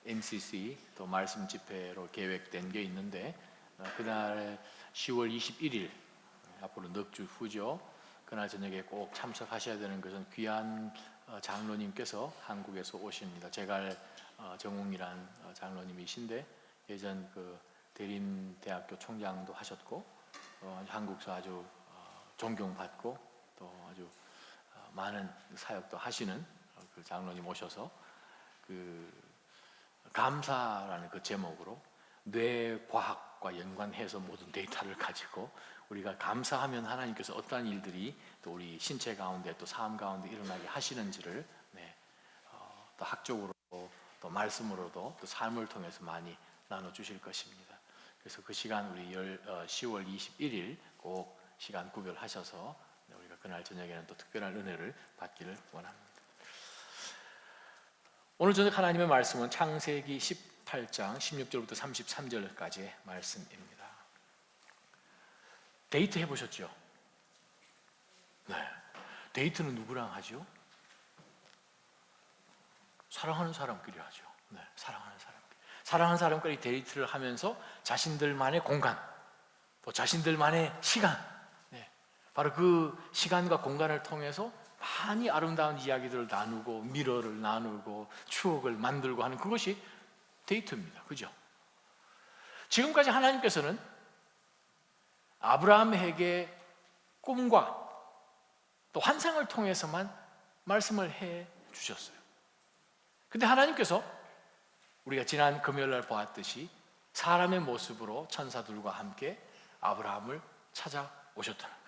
MCC 또 말씀 집회로 계획된 게 있는데 그날 10월 21일 앞으로 넉 주 후죠. 그날 저녁에 꼭 참석하셔야 되는 것은 귀한 장로님께서 한국에서 오십니다. 제갈 정웅이란 장로님이신데 예전 그 대림대학교 총장도 하셨고 한국서 아주 존경받고 또 아주 많은 사역도 하시는 그 장로님 오셔서 그 감사라는 그 제목으로 뇌과학과 연관해서 모든 데이터를 가지고 우리가 감사하면 하나님께서 어떠한 일들이 또 우리 신체 가운데 또 삶 가운데 일어나게 하시는지를 또 학적으로 또 말씀으로도 또 삶을 통해서 많이 나눠주실 것입니다. 그래서 그 시간 우리 10월 21일 꼭 시간 구별하셔서 우리가 그날 저녁에는 또 특별한 은혜를 받기를 원합니다. 오늘 저녁 하나님의 말씀은 창세기 18장 16절부터 33절까지의 말씀입니다. 데이트 해보셨죠? 네. 데이트는 누구랑 하죠? 사랑하는 사람끼리 하죠. 네. 사랑하는 사람끼리 데이트를 하면서 자신들만의 공간, 또 자신들만의 시간, 바로 그 시간과 공간을 통해서 많이 아름다운 이야기들을 나누고 미러를 나누고 추억을 만들고 하는 그것이 데이트입니다. 그죠? 지금까지 하나님께서는 아브라함에게 꿈과 또 환상을 통해서만 말씀을 해 주셨어요. 근데 하나님께서 우리가 지난 금요일 날 보았듯이 사람의 모습으로 천사들과 함께 아브라함을 찾아오셨다는 거예요.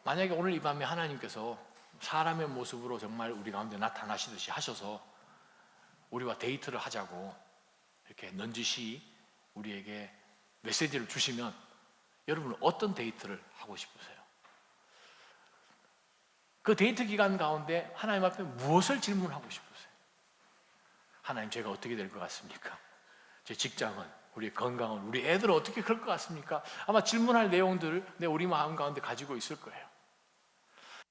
만약에 오늘 이 밤에 하나님께서 사람의 모습으로 정말 우리 가운데 나타나시듯이 하셔서 우리와 데이트를 하자고 이렇게 넌지시 우리에게 메시지를 주시면 여러분은 어떤 데이트를 하고 싶으세요? 그 데이트 기간 가운데 하나님 앞에 무엇을 질문하고 싶으세요? 하나님, 제가 어떻게 될 것 같습니까? 제 직장은, 우리 건강은, 우리 애들은 어떻게 그럴 것 같습니까? 아마 질문할 내용들을 우리 마음 가운데 가지고 있을 거예요.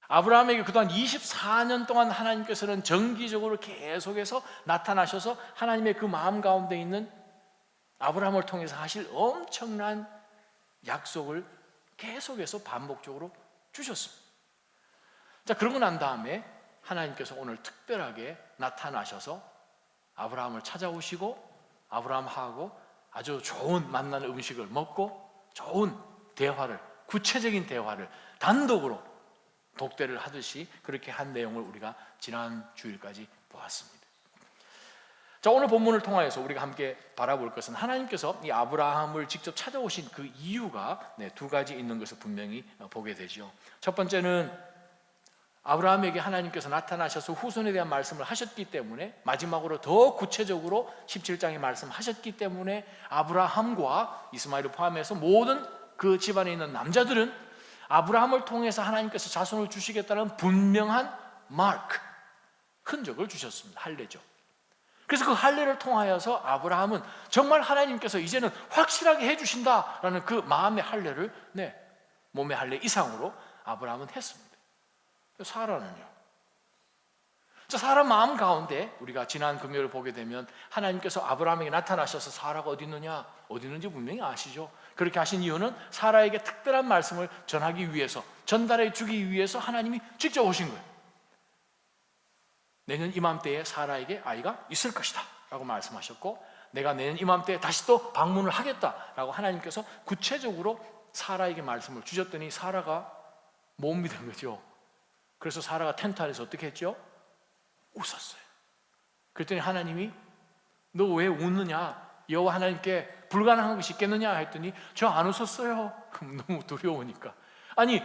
아브라함에게 그동안 24년 동안 하나님께서는 정기적으로 계속해서 나타나셔서 하나님의 그 마음 가운데 있는 아브라함을 통해서 하실 엄청난 약속을 계속해서 반복적으로 주셨습니다. 자, 그러고 난 다음에 하나님께서 오늘 특별하게 나타나셔서 아브라함을 찾아오시고 아브라함하고 아주 좋은 만나는 음식을 먹고 좋은 대화를, 구체적인 대화를 단독으로 독대를 하듯이 그렇게 한 내용을 우리가 지난 주일까지 보았습니다. 자, 오늘 본문을 통하여서 우리가 함께 바라볼 것은 하나님께서 이 아브라함을 직접 찾아오신 그 이유가 두 가지 있는 것을 분명히 보게 되죠. 첫 번째는 아브라함에게 하나님께서 나타나셔서 후손에 대한 말씀을 하셨기 때문에, 마지막으로 더 구체적으로 17장에 말씀하셨기 때문에 아브라함과 이스마엘을 포함해서 모든 그 집안에 있는 남자들은 아브라함을 통해서 하나님께서 자손을 주시겠다는 분명한 마크, 흔적을 주셨습니다. 할례죠. 그래서 그 할례를 통하여서 아브라함은 정말 하나님께서 이제는 확실하게 해주신다라는 그 마음의 할례를 몸의 할례 이상으로 아브라함은 했습니다. 사라는요? 사라 마음 가운데 우리가 지난 금요일을 보게 되면 하나님께서 아브라함에게 나타나셔서 사라가 어디 있느냐, 어디 있는지 분명히 아시죠? 그렇게 하신 이유는 사라에게 특별한 말씀을 전하기 위해서, 전달해 주기 위해서 하나님이 직접 오신 거예요. 내년 이맘때에 사라에게 아이가 있을 것이다 라고 말씀하셨고, 내가 내년 이맘때에 다시 또 방문을 하겠다 라고 하나님께서 구체적으로 사라에게 말씀을 주셨더니 사라가 못 믿은 거죠. 그래서 사라가 텐트 안에서 어떻게 했죠? 웃었어요. 그랬더니 하나님이 너 왜 웃느냐? 여호와 하나님께 불가능한 것이 있겠느냐 했더니 저 안 웃었어요. 그럼 너무 두려우니까. 아니,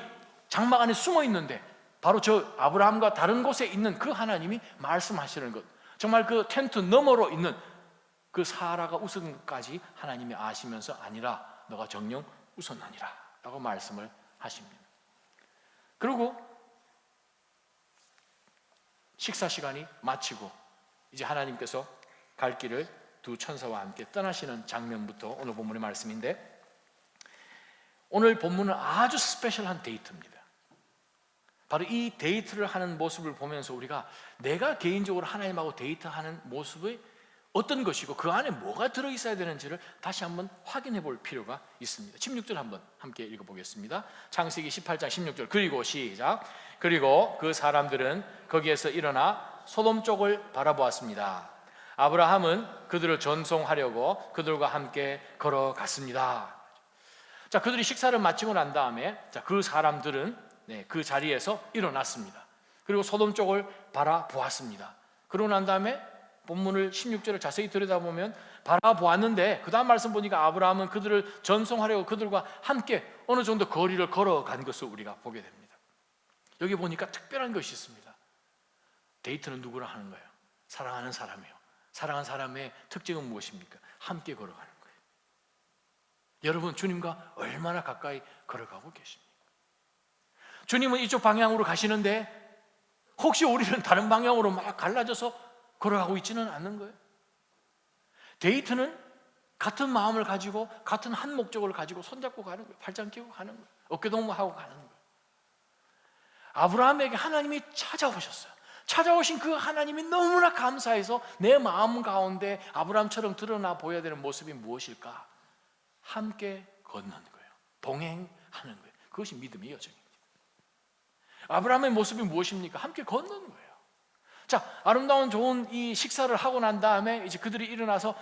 장막 안에 숨어 있는데 바로 저 아브라함과 다른 곳에 있는 그 하나님이 말씀하시는 것, 정말 그 텐트 너머로 있는 그 사라가 웃은 것까지 하나님이 아시면서 아니라 너가 정녕 웃었나니라 라고 말씀을 하십니다. 그리고 식사 시간이 마치고 이제 하나님께서 갈 길을 두 천사와 함께 떠나시는 장면부터 오늘 본문의 말씀인데, 오늘 본문은 아주 스페셜한 데이트입니다. 바로 이 데이트를 하는 모습을 보면서 우리가 내가 개인적으로 하나님하고 데이트하는 모습의 어떤 것이고 그 안에 뭐가 들어있어야 되는지를 다시 한번 확인해 볼 필요가 있습니다. 16절 한번 함께 읽어보겠습니다. 창세기 18장 16절. 그리고 시작. 그리고 그 사람들은 거기에서 일어나 소돔 쪽을 바라보았습니다. 아브라함은 그들을 전송하려고 그들과 함께 걸어갔습니다. 자, 그들이 식사를 마치고 난 다음에 그 사람들은 그 자리에서 일어났습니다. 그리고 소돔 쪽을 바라보았습니다. 그러고 난 다음에 본문을 16절을 자세히 들여다보면 바라보았는데 그 다음 말씀 보니까 아브라함은 그들을 전송하려고 그들과 함께 어느 정도 거리를 걸어간 것을 우리가 보게 됩니다. 여기 보니까 특별한 것이 있습니다. 데이트는 누구랑 하는 거예요? 사랑하는 사람이에요. 사랑하는 사람의 특징은 무엇입니까? 함께 걸어가는 거예요. 여러분, 주님과 얼마나 가까이 걸어가고 계십니까? 주님은 이쪽 방향으로 가시는데 혹시 우리는 다른 방향으로 막 갈라져서 걸어가고 있지는 않는 거예요. 데이트는 같은 마음을 가지고 같은 한 목적을 가지고 손잡고 가는 거예요. 팔짱 끼고 가는 거예요. 어깨동무하고 가는 거예요. 아브라함에게 하나님이 찾아오셨어요. 찾아오신 그 하나님이 너무나 감사해서 내 마음 가운데 아브라함처럼 드러나 보여야 되는 모습이 무엇일까? 함께 걷는 거예요. 동행하는 거예요. 그것이 믿음의 여정입니다. 아브라함의 모습이 무엇입니까? 함께 걷는 거예요. 자, 아름다운 좋은 이 식사를 하고 난 다음에 이제 그들이 일어나서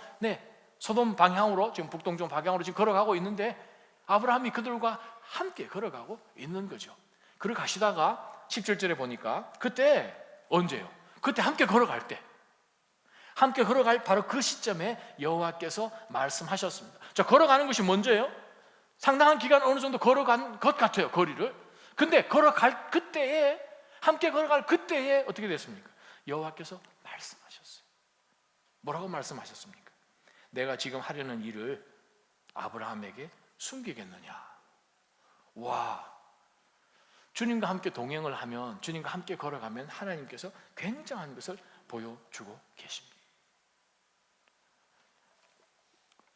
소돔 방향으로 지금 북동쪽 방향으로 지금 걸어가고 있는데 아브라함이 그들과 함께 걸어가고 있는 거죠. 걸어가시다가 17절에 보니까 그때 언제요? 그때 함께 걸어갈 때, 함께 걸어갈 바로 그 시점에 여호와께서 말씀하셨습니다. 자, 걸어가는 것이 먼저예요. 상당한 기간 어느 정도 걸어간 것 같아요, 거리를. 근데 걸어갈 그때에, 함께 걸어갈 그때에 어떻게 됐습니까? 여호와께서 말씀하셨어요. 뭐라고 말씀하셨습니까? 내가 지금 하려는 일을 아브라함에게 숨기겠느냐? 와, 주님과 함께 동행을 하면, 주님과 함께 걸어가면 하나님께서 굉장한 것을 보여주고 계십니다.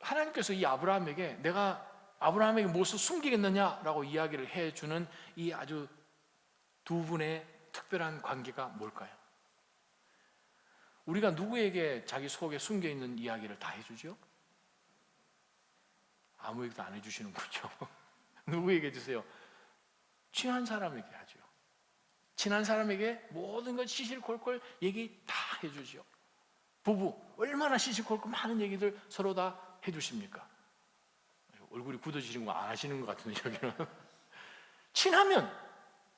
하나님께서 이 아브라함에게 내가 아브라함에게 무엇을 숨기겠느냐라고 이야기를 해주는 이 아주 두 분의 특별한 관계가 뭘까요? 우리가 누구에게 자기 속에 숨겨있는 이야기를 다 해주죠? 아무에게도 안 해주시는 거죠. 누구에게 해주세요? 친한 사람에게 하죠. 친한 사람에게 모든 것 시실콜콜 얘기 다 해주죠. 부부 얼마나 시시콜콜 많은 얘기들 서로 다 해주십니까? 얼굴이 굳어지는 거 안 하시는 것 같은데 여기는 친하면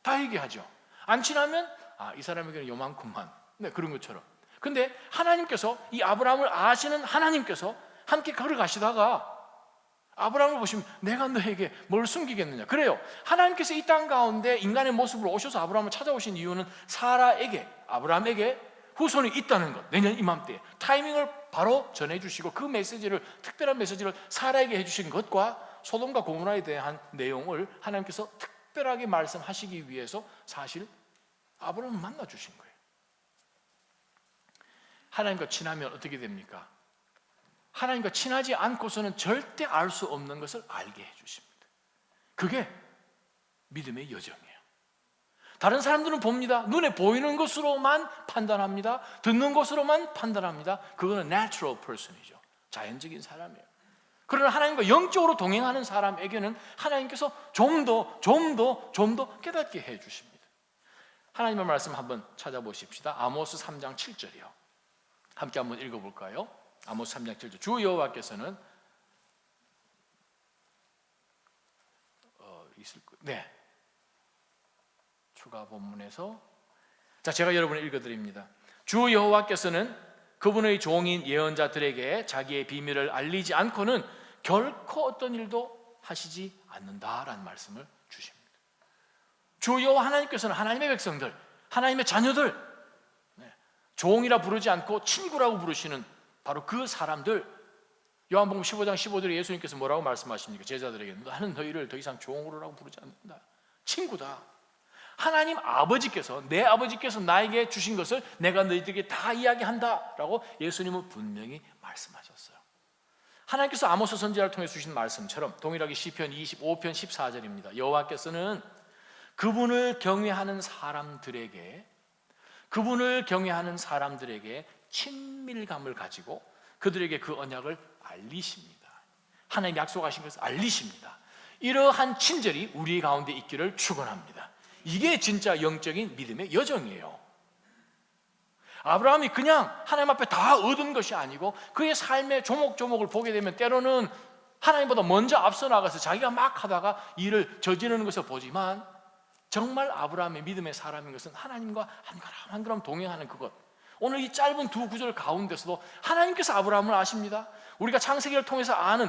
다 얘기하죠. 안 친하면 이 사람에게는 요만큼만 그런 것처럼. 근데 하나님께서 이 아브라함을 아시는 하나님께서 함께 걸어가시다가 아브라함을 보시면 내가 너에게 뭘 숨기겠느냐. 그래요. 하나님께서 이 땅 가운데 인간의 모습으로 오셔서 아브라함을 찾아오신 이유는 사라에게, 아브라함에게 후손이 있다는 것, 내년 이맘때에 타이밍을 바로 전해주시고 그 메시지를, 특별한 메시지를 사라에게 해주신 것과 소돔과 고모라에 대한 내용을 하나님께서 특별하게 말씀하시기 위해서 사실 아브라함을 만나주신 거예요. 하나님과 친하면 어떻게 됩니까? 하나님과 친하지 않고서는 절대 알 수 없는 것을 알게 해주십니다. 그게 믿음의 여정이에요. 다른 사람들은 봅니다. 눈에 보이는 것으로만 판단합니다. 듣는 것으로만 판단합니다. 그거는 natural person이죠. 자연적인 사람이에요. 그러나 하나님과 영적으로 동행하는 사람에게는 하나님께서 좀 더 깨닫게 해주십니다. 하나님의 말씀 한번 찾아보십시다. 아모스 3장 7절이요. 함께 한번 읽어볼까요? 아모스 3장 7절. 주 여호와께서는 추가 본문에서 제가 여러분에 읽어드립니다. 주 여호와께서는 그분의 종인 예언자들에게 자기의 비밀을 알리지 않고는 결코 어떤 일도 하시지 않는다라는 말씀을 주십니다. 주 여호와 하나님께서는 하나님의 백성들, 하나님의 자녀들, 종이라 부르지 않고 친구라고 부르시는 바로 그 사람들, 요한복음 15장 15절에 예수님께서 뭐라고 말씀하십니까? 제자들에게 나는 너희를 더 이상 종으로라고 부르지 않는다. 친구다. 하나님 아버지께서, 내 아버지께서 나에게 주신 것을 내가 너희들에게 다 이야기한다 라고 예수님은 분명히 말씀하셨어요. 하나님께서 아모스 선지자를 통해 주신 말씀처럼 동일하게 시편 25편 14절입니다. 여호와께서는 그분을 경외하는 사람들에게 친밀감을 가지고 그들에게 그 언약을 알리십니다. 하나님 약속하신 것을 알리십니다. 이러한 친절이 우리 가운데 있기를 축원합니다. 이게 진짜 영적인 믿음의 여정이에요. 아브라함이 그냥 하나님 앞에 다 얻은 것이 아니고 그의 삶의 조목조목을 보게 되면 때로는 하나님보다 먼저 앞서 나가서 자기가 막 하다가 일을 저지르는 것을 보지만, 정말 아브라함의 믿음의 사람인 것은 하나님과 한 걸음 한 걸음 동행하는 그것. 오늘 이 짧은 두 구절 가운데서도 하나님께서 아브라함을 아십니다. 우리가 창세기를 통해서 아는,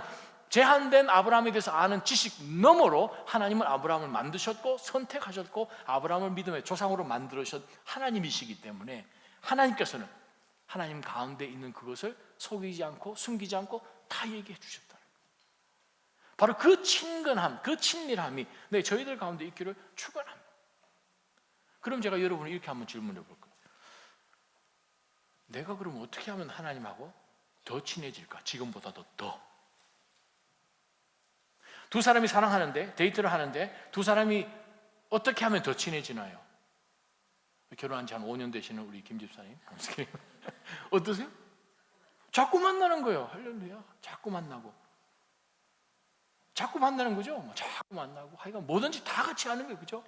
제한된 아브라함에 대해서 아는 지식 너머로 하나님은 아브라함을 만드셨고 선택하셨고 아브라함을 믿음의 조상으로 만들으셨 하나님이시기 때문에 하나님께서는 하나님 가운데 있는 그것을 속이지 않고 숨기지 않고 다 얘기해 주셨다는 거예요. 바로 그 친근함, 그 친밀함이 저희들 가운데 있기를 축원합니다. 그럼 제가 여러분을 이렇게 한번 질문해 볼까요? 내가 그럼 어떻게 하면 하나님하고 더 친해질까? 지금보다도 더. 두 사람이 사랑하는데, 데이트를 하는데 두 사람이 어떻게 하면 더 친해지나요? 결혼한 지 한 5년 되시는 우리 김 집사님 어떠세요? 자꾸 만나는 거예요. 할렐루야. 자꾸 만나는 거죠. 자꾸 만나고 하여간 뭐든지 다 같이 하는 거예요. 그죠?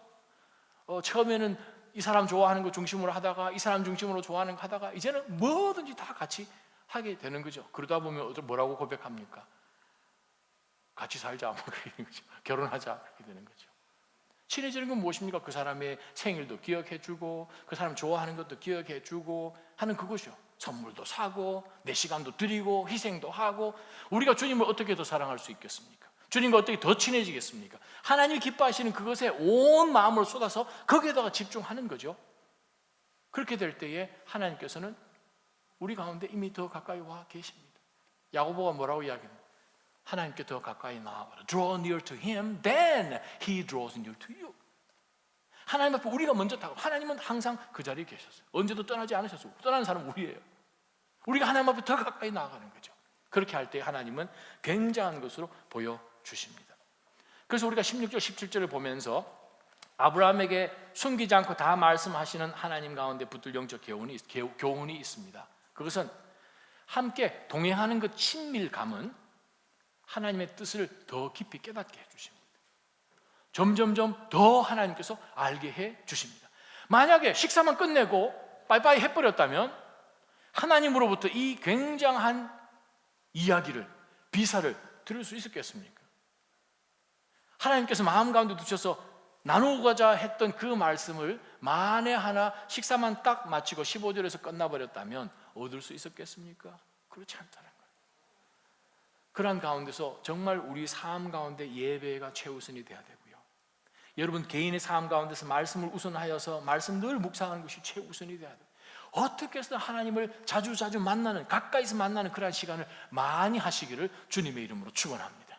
처음에는 이 사람 좋아하는 거 중심으로 하다가 이 사람 중심으로 좋아하는 거 하다가 이제는 뭐든지 다 같이 하게 되는 거죠. 그러다 보면 뭐라고 고백합니까? 같이 살자, 결혼하자, 이렇게 되는 거죠. 친해지는 건 무엇입니까? 그 사람의 생일도 기억해주고 그 사람 좋아하는 것도 기억해주고 하는 그것이요. 선물도 사고 내 시간도 드리고 희생도 하고. 우리가 주님을 어떻게 더 사랑할 수 있겠습니까? 주님과 어떻게 더 친해지겠습니까? 하나님이 기뻐하시는 그것에 온 마음을 쏟아서 거기에다가 집중하는 거죠. 그렇게 될 때에 하나님께서는 우리 가운데 이미 더 가까이 와 계십니다. 야고보가 뭐라고 이야기합니까? 하나님께 더 가까이 나아가라. Draw near to Him, then He draws near to you. 하나님 앞에 우리가 먼저 다가가고, 하나님은 항상 그 자리에 계셨어요. 언제도 떠나지 않으셨어요. 떠나는 사람은 우리예요. 우리가 하나님 앞에 더 가까이 나아가는 거죠. 그렇게 할 때 하나님은 굉장한 것으로 보여주십니다. 그래서 우리가 16절, 17절을 보면서 아브라함에게 숨기지 않고 다 말씀하시는 하나님 가운데 붙들 영적 교훈이 있습니다. 그것은 함께 동행하는 그 친밀감은 하나님의 뜻을 더 깊이 깨닫게 해주십니다. 점점점 더 하나님께서 알게 해주십니다. 만약에 식사만 끝내고 빠이빠이 해버렸다면 하나님으로부터 이 굉장한 이야기를, 비사를 들을 수 있었겠습니까? 하나님께서 마음 가운데 두셔서 나누고자 했던 그 말씀을 만에 하나 식사만 딱 마치고 15절에서 끝나버렸다면 얻을 수 있었겠습니까? 그렇지 않다는 거예요. 그러한 가운데서 정말 우리 삶 가운데 예배가 최우선이 돼야 되고요. 여러분 개인의 삶 가운데서 말씀을 우선하여서 말씀 늘 묵상하는 것이 최우선이 돼야 돼요. 어떻게 해서 하나님을 자주자주 만나는, 가까이서 만나는 그러한 시간을 많이 하시기를 주님의 이름으로 축원합니다.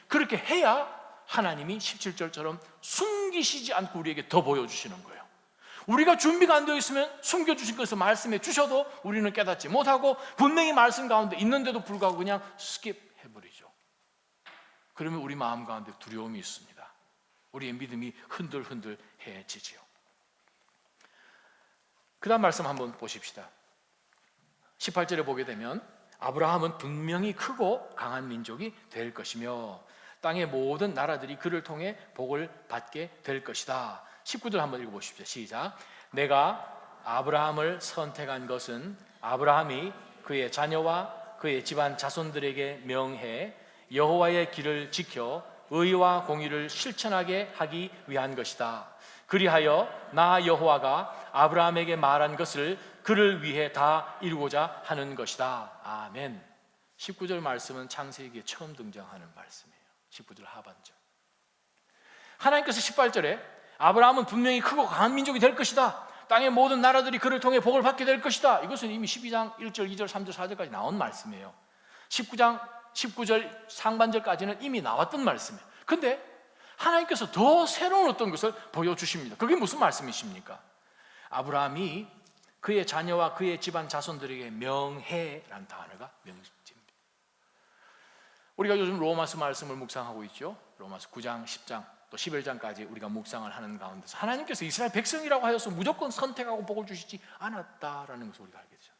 그렇게 해야 하나님이 17절처럼 숨기시지 않고 우리에게 더 보여주시는 거예요. 우리가 준비가 안 되어 있으면 숨겨주신 것을 말씀해 주셔도 우리는 깨닫지 못하고 분명히 말씀 가운데 있는데도 불구하고 그냥 스킵해버리죠. 그러면 우리 마음 가운데 두려움이 있습니다. 우리의 믿음이 흔들흔들해지지요. 그 다음 말씀 한번 보십시다. 18절에 보게 되면 아브라함은 분명히 크고 강한 민족이 될 것이며 땅의 모든 나라들이 그를 통해 복을 받게 될 것이다. 19절 한번 읽어보십시오. 시작. 내가 아브라함을 선택한 것은 아브라함이 그의 자녀와 그의 집안 자손들에게 명해 여호와의 길을 지켜 의와 공의를 실천하게 하기 위한 것이다. 그리하여 나 여호와가 아브라함에게 말한 것을 그를 위해 다 이루고자 하는 것이다. 아멘. 19절 말씀은 창세기에 처음 등장하는 말씀이에요. 19절 하반절. 하나님께서 18절에 아브라함은 분명히 크고 강한 민족이 될 것이다. 땅의 모든 나라들이 그를 통해 복을 받게 될 것이다. 이것은 이미 12장 1절, 2절, 3절, 4절까지 나온 말씀이에요. 19절 상반절까지는 이미 나왔던 말씀이에요. 근데 하나님께서 더 새로운 어떤 것을 보여주십니다. 그게 무슨 말씀이십니까? 아브라함이 그의 자녀와 그의 집안 자손들에게 명해라는 단어가 명시됩니다. 우리가 요즘 로마서 말씀을 묵상하고 있죠. 로마서 9장, 10장 또 11장까지 우리가 묵상을 하는 가운데서 하나님께서 이스라엘 백성이라고 하여서 무조건 선택하고 복을 주시지 않았다라는 것을 우리가 알게 되죠.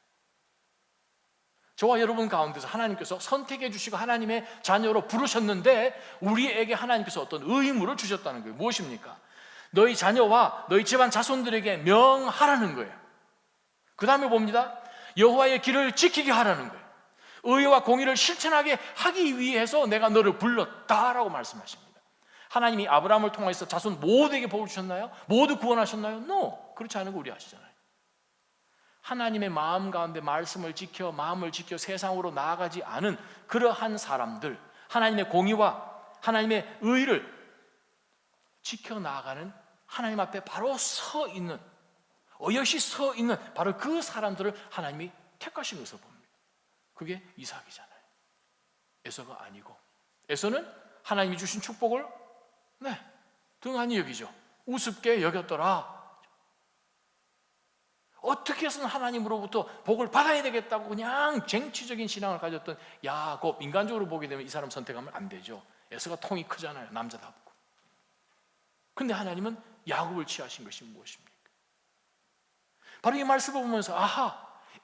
저와 여러분 가운데서 하나님께서 선택해 주시고 하나님의 자녀로 부르셨는데 우리에게 하나님께서 어떤 의무를 주셨다는 거예요. 무엇입니까? 너희 자녀와 너희 집안 자손들에게 명하라는 거예요. 그 다음에 봅니다. 여호와의 길을 지키게 하라는 거예요. 의와 공의를 실천하게 하기 위해서 내가 너를 불렀다라고 말씀하십니다. 하나님이 아브라함을 통해서 자손 모두에게 복을 주셨나요? 모두 구원하셨나요? No, 그렇지 않은 거 우리 아시잖아요. 하나님의 마음 가운데 말씀을 지켜 마음을 지켜 세상으로 나아가지 않은 그러한 사람들, 하나님의 공의와 하나님의 의를 지켜나가는 하나님 앞에 바로 서 있는, 어여시 서 있는 바로 그 사람들을 하나님이 택하신 것을 봅니다. 그게 이삭이잖아요. 에서가 아니고, 에서는 하나님이 주신 축복을 등한히 여기죠. 우습게 여겼더라. 어떻게 해서는 하나님으로부터 복을 받아야 되겠다고 그냥 쟁취적인 신앙을 가졌던 야곱, 인간적으로 보게 되면 이 사람 선택하면 안 되죠. 에서가 통이 크잖아요. 남자답고. 근데 하나님은 야곱을 취하신 것이 무엇입니까? 바로 이 말씀을 보면서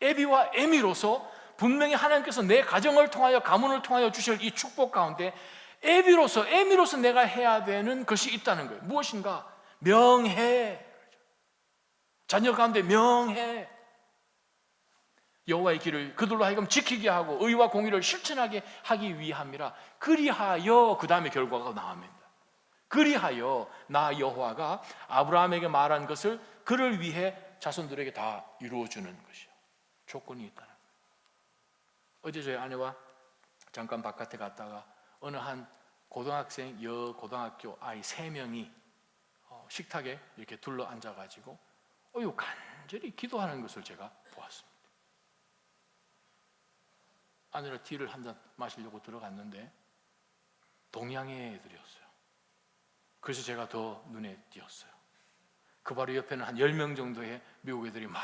에비와 에미로서 분명히 하나님께서 내 가정을 통하여 가문을 통하여 주실 이 축복 가운데 에미로서 내가 해야 되는 것이 있다는 거예요. 무엇인가? 명해. 자녀 가운데 명해. 여호와의 길을 그들로 하여금 지키게 하고 의와 공의를 실천하게 하기 위함이라. 그리하여, 그 다음에 결과가 나옵니다. 그리하여 나 여호와가 아브라함에게 말한 것을 그를 위해 자손들에게 다 이루어주는 것이요. 조건이 있다는 거예요. 어제 저희 아내와 잠깐 바깥에 갔다가 어느 한 고등학생, 여고등학교 아이 3명이 식탁에 이렇게 둘러 앉아가지고 간절히 기도하는 것을 제가 보았습니다. 아내랑 티를 한 잔 마시려고 들어갔는데 동양의 애들이었어요. 그래서 제가 더 눈에 띄었어요. 그 바로 옆에는 한 10명 정도의 미국 애들이 막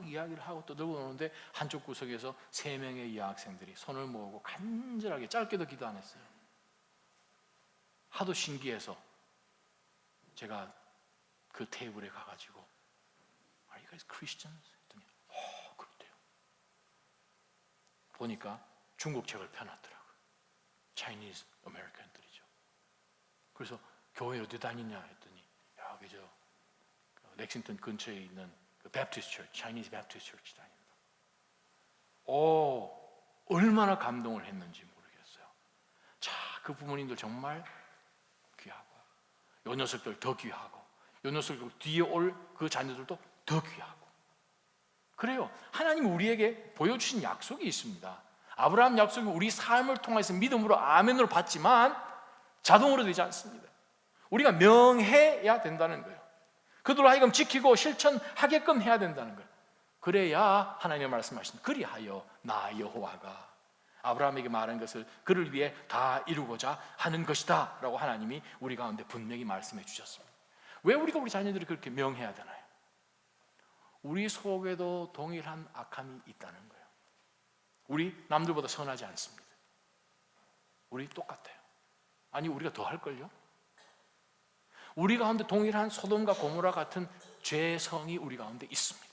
이야기를 하고 떠들고 노는데 한쪽 구석에서 3명의 여학생들이 손을 모으고 간절하게, 짧게도 기도 안 했어요. 하도 신기해서 제가 그 테이블에 가가지고 Are you guys Christians? 했더니 그렇대요. 보니까 중국 책을 펴놨더라고요. Chinese American들이죠. 그래서 교회 어디 다니냐 했더니 여기 저 렉싱턴 근처에 있는 그 Baptist Church, Chinese Baptist Church 다닌다. 얼마나 감동을 했는지 모르겠어요. 자, 그 부모님들 정말 귀하고, 요 녀석들 더 귀하고, 요 녀석들 뒤에 올 그 자녀들도 더 귀하고. 그래요. 하나님이 우리에게 보여주신 약속이 있습니다. 아브라함 약속이 우리 삶을 통해서 믿음으로 아멘으로 받지만 자동으로 되지 않습니다. 우리가 명해야 된다는 거예요. 그들로 하여금 지키고 실천하게끔 해야 된다는 거예요. 그래야 하나님의 말씀하신 그리하여 나 여호와가 아브라함에게 말한 것을 그를 위해 다 이루고자 하는 것이다 라고 하나님이 우리 가운데 분명히 말씀해 주셨습니다. 왜 우리가 우리 자녀들이 그렇게 명해야 되나요? 우리 속에도 동일한 악함이 있다는 거예요. 우리 남들보다 선하지 않습니다. 우리 똑같아요. 아니, 우리가 더 할걸요? 우리 가운데 동일한 소돔과 고모라 같은 죄성이 우리 가운데 있습니다.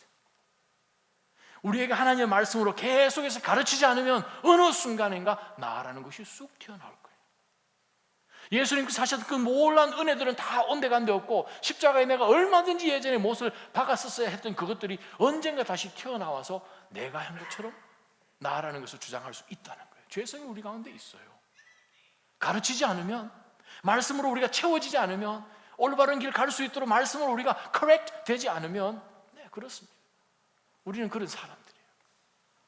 우리에게 하나님의 말씀으로 계속해서 가르치지 않으면 어느 순간인가 나라는 것이 쑥 튀어나올 거예요. 예수님께서 하셨던 그 놀라운 은혜들은 다 온데간데 없고 십자가에 내가 얼마든지 예전에 못을 박았었어야 했던 그것들이 언젠가 다시 튀어나와서 내가 한 것처럼 나라는 것을 주장할 수 있다는 거예요. 죄성이 우리 가운데 있어요. 가르치지 않으면, 말씀으로 우리가 채워지지 않으면, 올바른 길 갈 수 있도록 말씀으로 우리가 correct 되지 않으면, 그렇습니다. 우리는 그런 사람들이에요.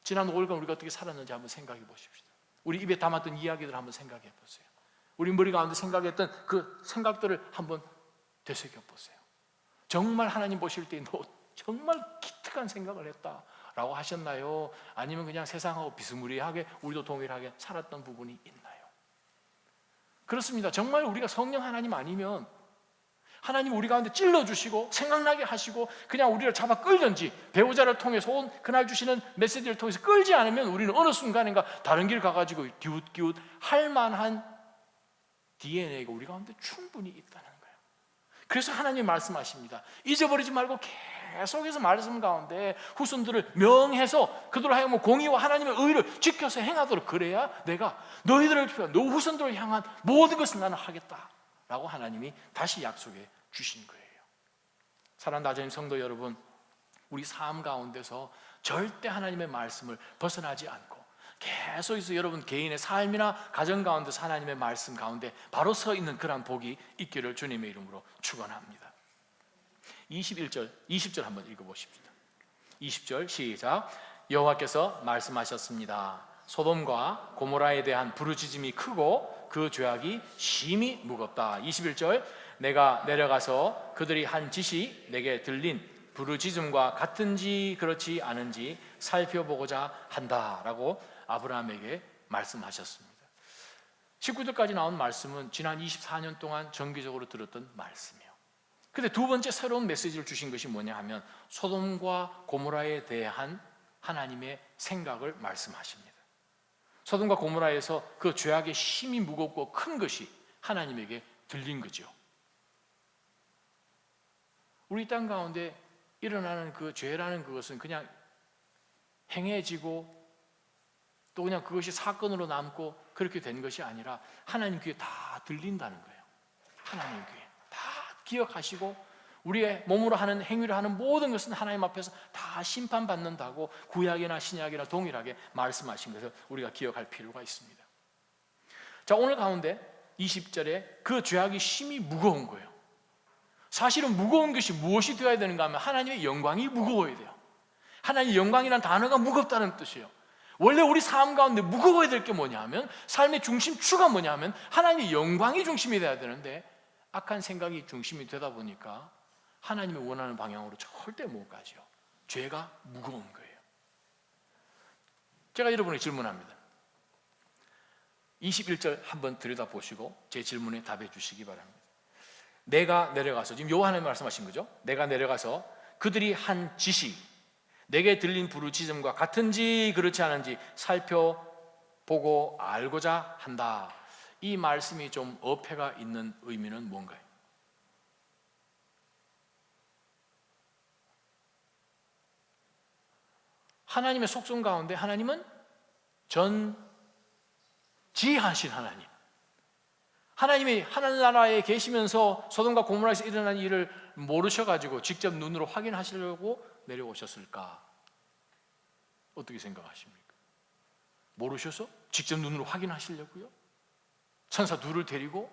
지난 5일간 우리가 어떻게 살았는지 한번 생각해 보십시다. 우리 입에 담았던 이야기들 한번 생각해 보세요. 우리 머리 가운데 생각했던 그 생각들을 한번 되새겨 보세요. 정말 하나님 보실 때 너 정말 기특한 생각을 했다라고 하셨나요? 아니면 그냥 세상하고 비스무리하게 우리도 동일하게 살았던 부분이 있나요? 그렇습니다. 정말 우리가 성령 하나님 아니면 하나님 우리 가운데 찔러주시고 생각나게 하시고 그냥 우리를 잡아 끌든지 배우자를 통해서 온 그날 주시는 메시지를 통해서 끌지 않으면 우리는 어느 순간인가 다른 길 가가지고 기웃기웃 할 만한 DNA가 우리 가운데 충분히 있다는 거예요. 그래서 하나님이 말씀하십니다. 잊어버리지 말고 계속해서 말씀 가운데 후손들을 명해서 그들을 하여금 공의와 하나님의 의를 지켜서 행하도록, 그래야 내가 너희들을, 너 후손들을 향한 모든 것을 나는 하겠다라고 하나님이 다시 약속해 주신 거예요. 사랑하는 나저님 성도 여러분, 우리 삶 가운데서 절대 하나님의 말씀을 벗어나지 않고 계속해서 여러분 개인의 삶이나 가정 가운데서 하나님의 말씀 가운데 바로 서 있는 그런 복이 있기를 주님의 이름으로 축원합니다. 21절, 20절 한번 읽어보십시다. 20절 시작. 여호와께서 말씀하셨습니다. 소돔과 고모라에 대한 부르짖음이 크고 그 죄악이 심히 무겁다. 21절, 내가 내려가서 그들이 한 짓이 내게 들린 부르짖음과 같은지 그렇지 않은지 살펴보고자 한다라고 아브라함에게 말씀하셨습니다. 19절까지 나온 말씀은 지난 24년 동안 정기적으로 들었던 말씀이에요. 근데 두 번째 새로운 메시지를 주신 것이 뭐냐 하면 소돔과 고모라에 대한 하나님의 생각을 말씀하십니다. 소돔과 고모라에서 그 죄악의 심이 무겁고 큰 것이 하나님에게 들린 거죠. 우리 땅 가운데 일어나는 그 죄라는 그것은 그냥 행해지고 또 그냥 그것이 사건으로 남고 그렇게 된 것이 아니라 하나님 귀에 다 들린다는 거예요. 하나님 귀에 다 기억하시고 우리의 몸으로 하는 행위를 하는 모든 것은 하나님 앞에서 다 심판받는다고 구약이나 신약이나 동일하게 말씀하신 것을 우리가 기억할 필요가 있습니다. 자, 오늘 가운데 20절에 그 죄악이 심히 무거운 거예요. 사실은 무거운 것이 무엇이 되어야 되는가 하면 하나님의 영광이 무거워야 돼요. 하나님의 영광이라는 단어가 무겁다는 뜻이에요. 원래 우리 삶 가운데 무거워야 될 게 뭐냐 하면 삶의 중심추가 뭐냐 하면 하나님의 영광이 중심이 돼야 되는데 악한 생각이 중심이 되다 보니까 하나님이 원하는 방향으로 절대 못 가죠. 죄가 무거운 거예요. 제가 여러분에게 질문합니다. 21절 한번 들여다보시고 제 질문에 답해 주시기 바랍니다. 내가 내려가서, 지금 요한이 말씀하신 거죠. 내가 내려가서 그들이 한 짓이 내게 들린 부르짖음과 같은지 그렇지 않은지 살펴보고 알고자 한다. 이 말씀이 좀 어폐가 있는 의미는 뭔가요? 하나님의 속성 가운데 하나님은 전지하신 하나님, 하나님이 하늘나라에 계시면서 소돔과 고모라에서 일어난 일을 모르셔가지고 직접 눈으로 확인하시려고 내려오셨을까? 어떻게 생각하십니까? 모르셔서 직접 눈으로 확인하시려고요? 천사 둘을 데리고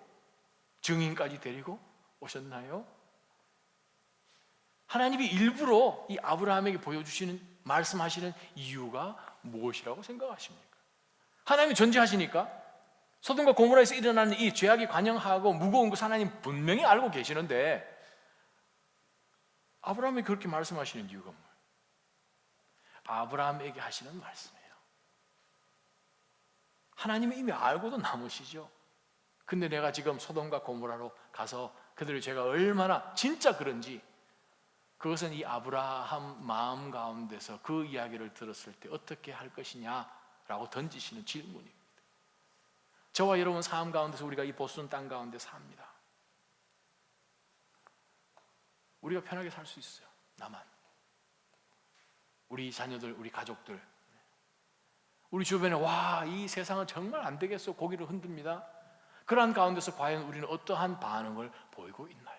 증인까지 데리고 오셨나요? 하나님이 일부러 이 아브라함에게 보여주시는, 말씀하시는 이유가 무엇이라고 생각하십니까? 하나님이 전지하시니까 소돔과 고모라에서 일어나는 이 죄악이 관영하고 무거운 것 하나님 분명히 알고 계시는데 아브라함이 그렇게 말씀하시는 이유가 뭐예요? 아브라함에게 하시는 말씀이에요. 하나님이 이미 알고도 남으시죠. 근데 내가 지금 소돔과 고모라로 가서 그들의 죄가 얼마나 진짜 그런지, 그것은 이 아브라함 마음 가운데서 그 이야기를 들었을 때 어떻게 할 것이냐라고 던지시는 질문입니다. 저와 여러분 삶 가운데서 우리가 이 보수는 땅 가운데 삽니다. 우리가 편하게 살 수 있어요. 나만, 우리 자녀들, 우리 가족들, 우리 주변에 와, 이 세상은 정말 안 되겠어 고개를 흔듭니다. 그러한 가운데서 과연 우리는 어떠한 반응을 보이고 있나요?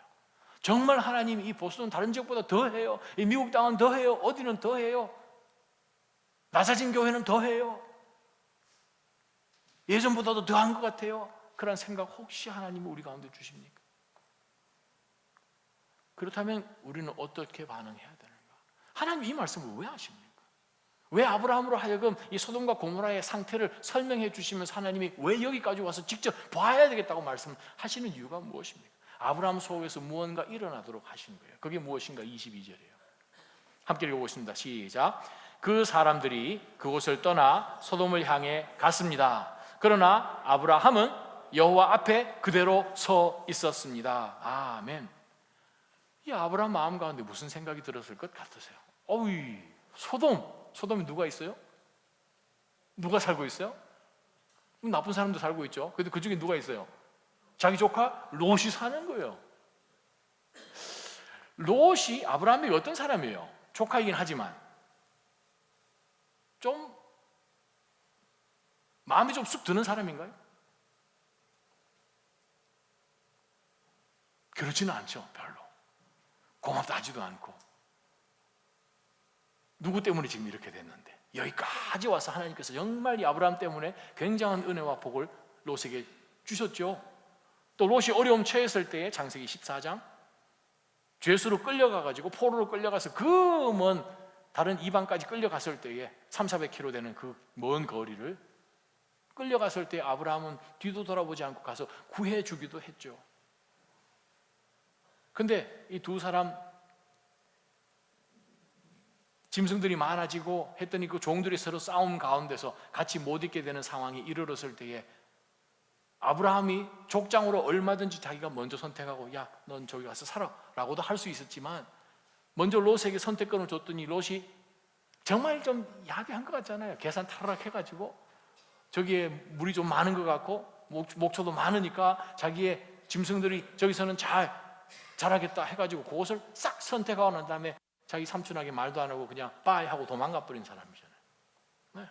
정말 하나님이 이 보수는 다른 지역보다 더해요, 이 미국 땅은 더해요, 어디는 더해요, 낮아진 교회는 더해요, 예전보다도 더한 것 같아요. 그런 생각 혹시 하나님이 우리 가운데 주십니까? 그렇다면 우리는 어떻게 반응해야 되는가? 하나님 이 말씀을 왜 하십니까? 왜 아브라함으로 하여금 이 소돔과 고모라의 상태를 설명해 주시면서 하나님이 왜 여기까지 와서 직접 봐야 되겠다고 말씀하시는 이유가 무엇입니까? 아브라함 속에서 무언가 일어나도록 하신 거예요. 그게 무엇인가? 22절이에요. 함께 읽어보겠습니다. 시작. 그 사람들이 그곳을 떠나 소돔을 향해 갔습니다. 그러나 아브라함은 여호와 앞에 그대로 서 있었습니다. 아멘. 이 아브라함 마음 가운데 무슨 생각이 들었을 것 같으세요? 어이, 소돔에 누가 있어요? 누가 살고 있어요? 나쁜 사람도 살고 있죠. 그래도 그 중에 누가 있어요? 자기 조카 롯이 사는 거예요. 롯이 아브라함이 어떤 사람이에요? 조카이긴 하지만 좀 마음이 좀 쑥 드는 사람인가요? 그렇지는 않죠. 별로. 고맙다 하지도 않고. 누구 때문에 지금 이렇게 됐는데 여기까지 와서 하나님께서 정말 이 아브라함 때문에 굉장한 은혜와 복을 롯에게 주셨죠. 또 롯이 어려움 처했을 때에 창세기 14장 죄수로 끌려가가지고 포로로 끌려가서 그 먼 다른 이방까지 끌려갔을 때에 300-400km 되는 그 먼 거리를 끌려갔을 때 아브라함은 뒤도 돌아보지 않고 가서 구해주기도 했죠. 근데 이 두 사람 짐승들이 많아지고 했더니 그 종들이 서로 싸움 가운데서 같이 못 있게 되는 상황이 이르렀을 때에 아브라함이 족장으로 얼마든지 자기가 먼저 선택하고 야, 넌 저기 가서 살아 라고도 할 수 있었지만 먼저 롯에게 선택권을 줬더니 롯이 정말 좀 야비한 것 같잖아요. 계산 타락락 해가지고 저기에 물이 좀 많은 것 같고 목초도 많으니까 자기의 짐승들이 저기서는 잘하겠다 해가지고 그것을 싹 선택하고 난 다음에 자기 삼촌에게 말도 안 하고 그냥 빠이 하고 도망가 버린 사람이잖아요. 네.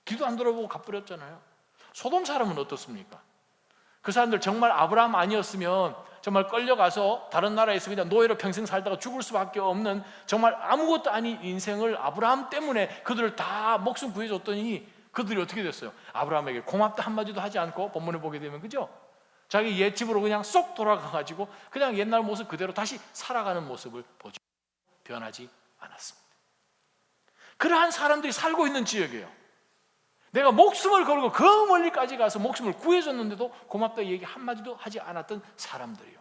기도 안 들어보고 가버렸잖아요. 소돔 사람은 어떻습니까? 그 사람들 정말 아브라함 아니었으면 정말 끌려가서 다른 나라에서 그냥 노예로 평생 살다가 죽을 수밖에 없는 정말 아무것도 아닌 인생을 아브라함 때문에 그들을 다 목숨 구해줬더니 그들이 어떻게 됐어요? 아브라함에게 고맙다 한마디도 하지 않고 본문에 보게 되면 그죠? 자기 옛집으로 그냥 쏙 돌아가가지고 그냥 옛날 모습 그대로 다시 살아가는 모습을 보죠. 변하지 않았습니다. 그러한 사람들이 살고 있는 지역이에요. 내가 목숨을 걸고 그 멀리까지 가서 목숨을 구해줬는데도 고맙다 얘기 한마디도 하지 않았던 사람들이요.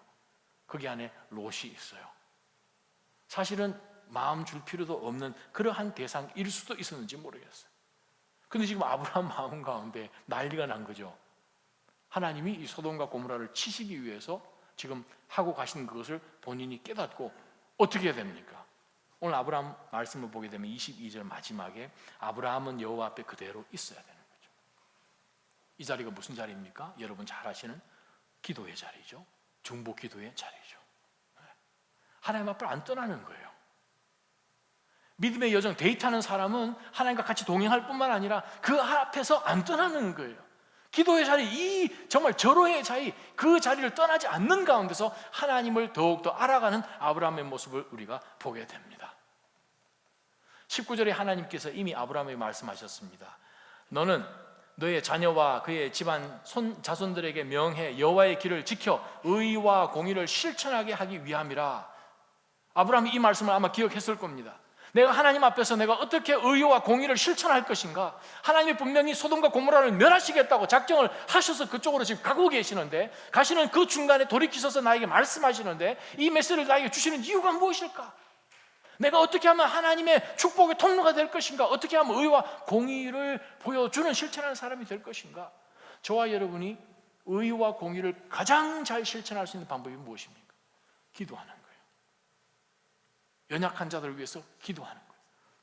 거기 안에 롯이 있어요. 사실은 마음 줄 필요도 없는 그러한 대상일 수도 있었는지 모르겠어요. 근데 지금 아브라함 마음 가운데 난리가 난 거죠. 하나님이 이 소돔과 고모라를 치시기 위해서 지금 하고 가신 그것을 본인이 깨닫고 어떻게 해야 됩니까? 오늘 아브라함 말씀을 보게 되면 22절 마지막에 아브라함은 여호와 앞에 그대로 있어야 되는 거죠. 이 자리가 무슨 자리입니까? 여러분 잘 아시는 기도의 자리죠. 중보 기도의 자리죠. 하나님 앞을 안 떠나는 거예요. 믿음의 여정 데이트하는 사람은 하나님과 같이 동행할 뿐만 아니라 그 앞에서 안 떠나는 거예요. 기도의 자리, 이 정말 절호의 자리, 그 자리를 떠나지 않는 가운데서 하나님을 더욱더 알아가는 아브라함의 모습을 우리가 보게 됩니다. 19절에 하나님께서 이미 아브라함에게 말씀하셨습니다. 너는 너의 자녀와 그의 집안 자손들에게 명해 여호와의 길을 지켜 의와 공의를 실천하게 하기 위함이라. 아브라함이 이 말씀을 아마 기억했을 겁니다. 내가 하나님 앞에서 내가 어떻게 의와 공의를 실천할 것인가? 하나님이 분명히 소돔과 고모라를 멸하시겠다고 작정을 하셔서 그쪽으로 지금 가고 계시는데, 가시는 그 중간에 돌이키셔서 나에게 말씀하시는데 이 메시지를 나에게 주시는 이유가 무엇일까? 내가 어떻게 하면 하나님의 축복의 통로가 될 것인가? 어떻게 하면 의와 공의를 보여주는 실천하는 사람이 될 것인가? 저와 여러분이 의와 공의를 가장 잘 실천할 수 있는 방법이 무엇입니까? 기도하는 거예요. 연약한 자들을 위해서 기도하는 거예요.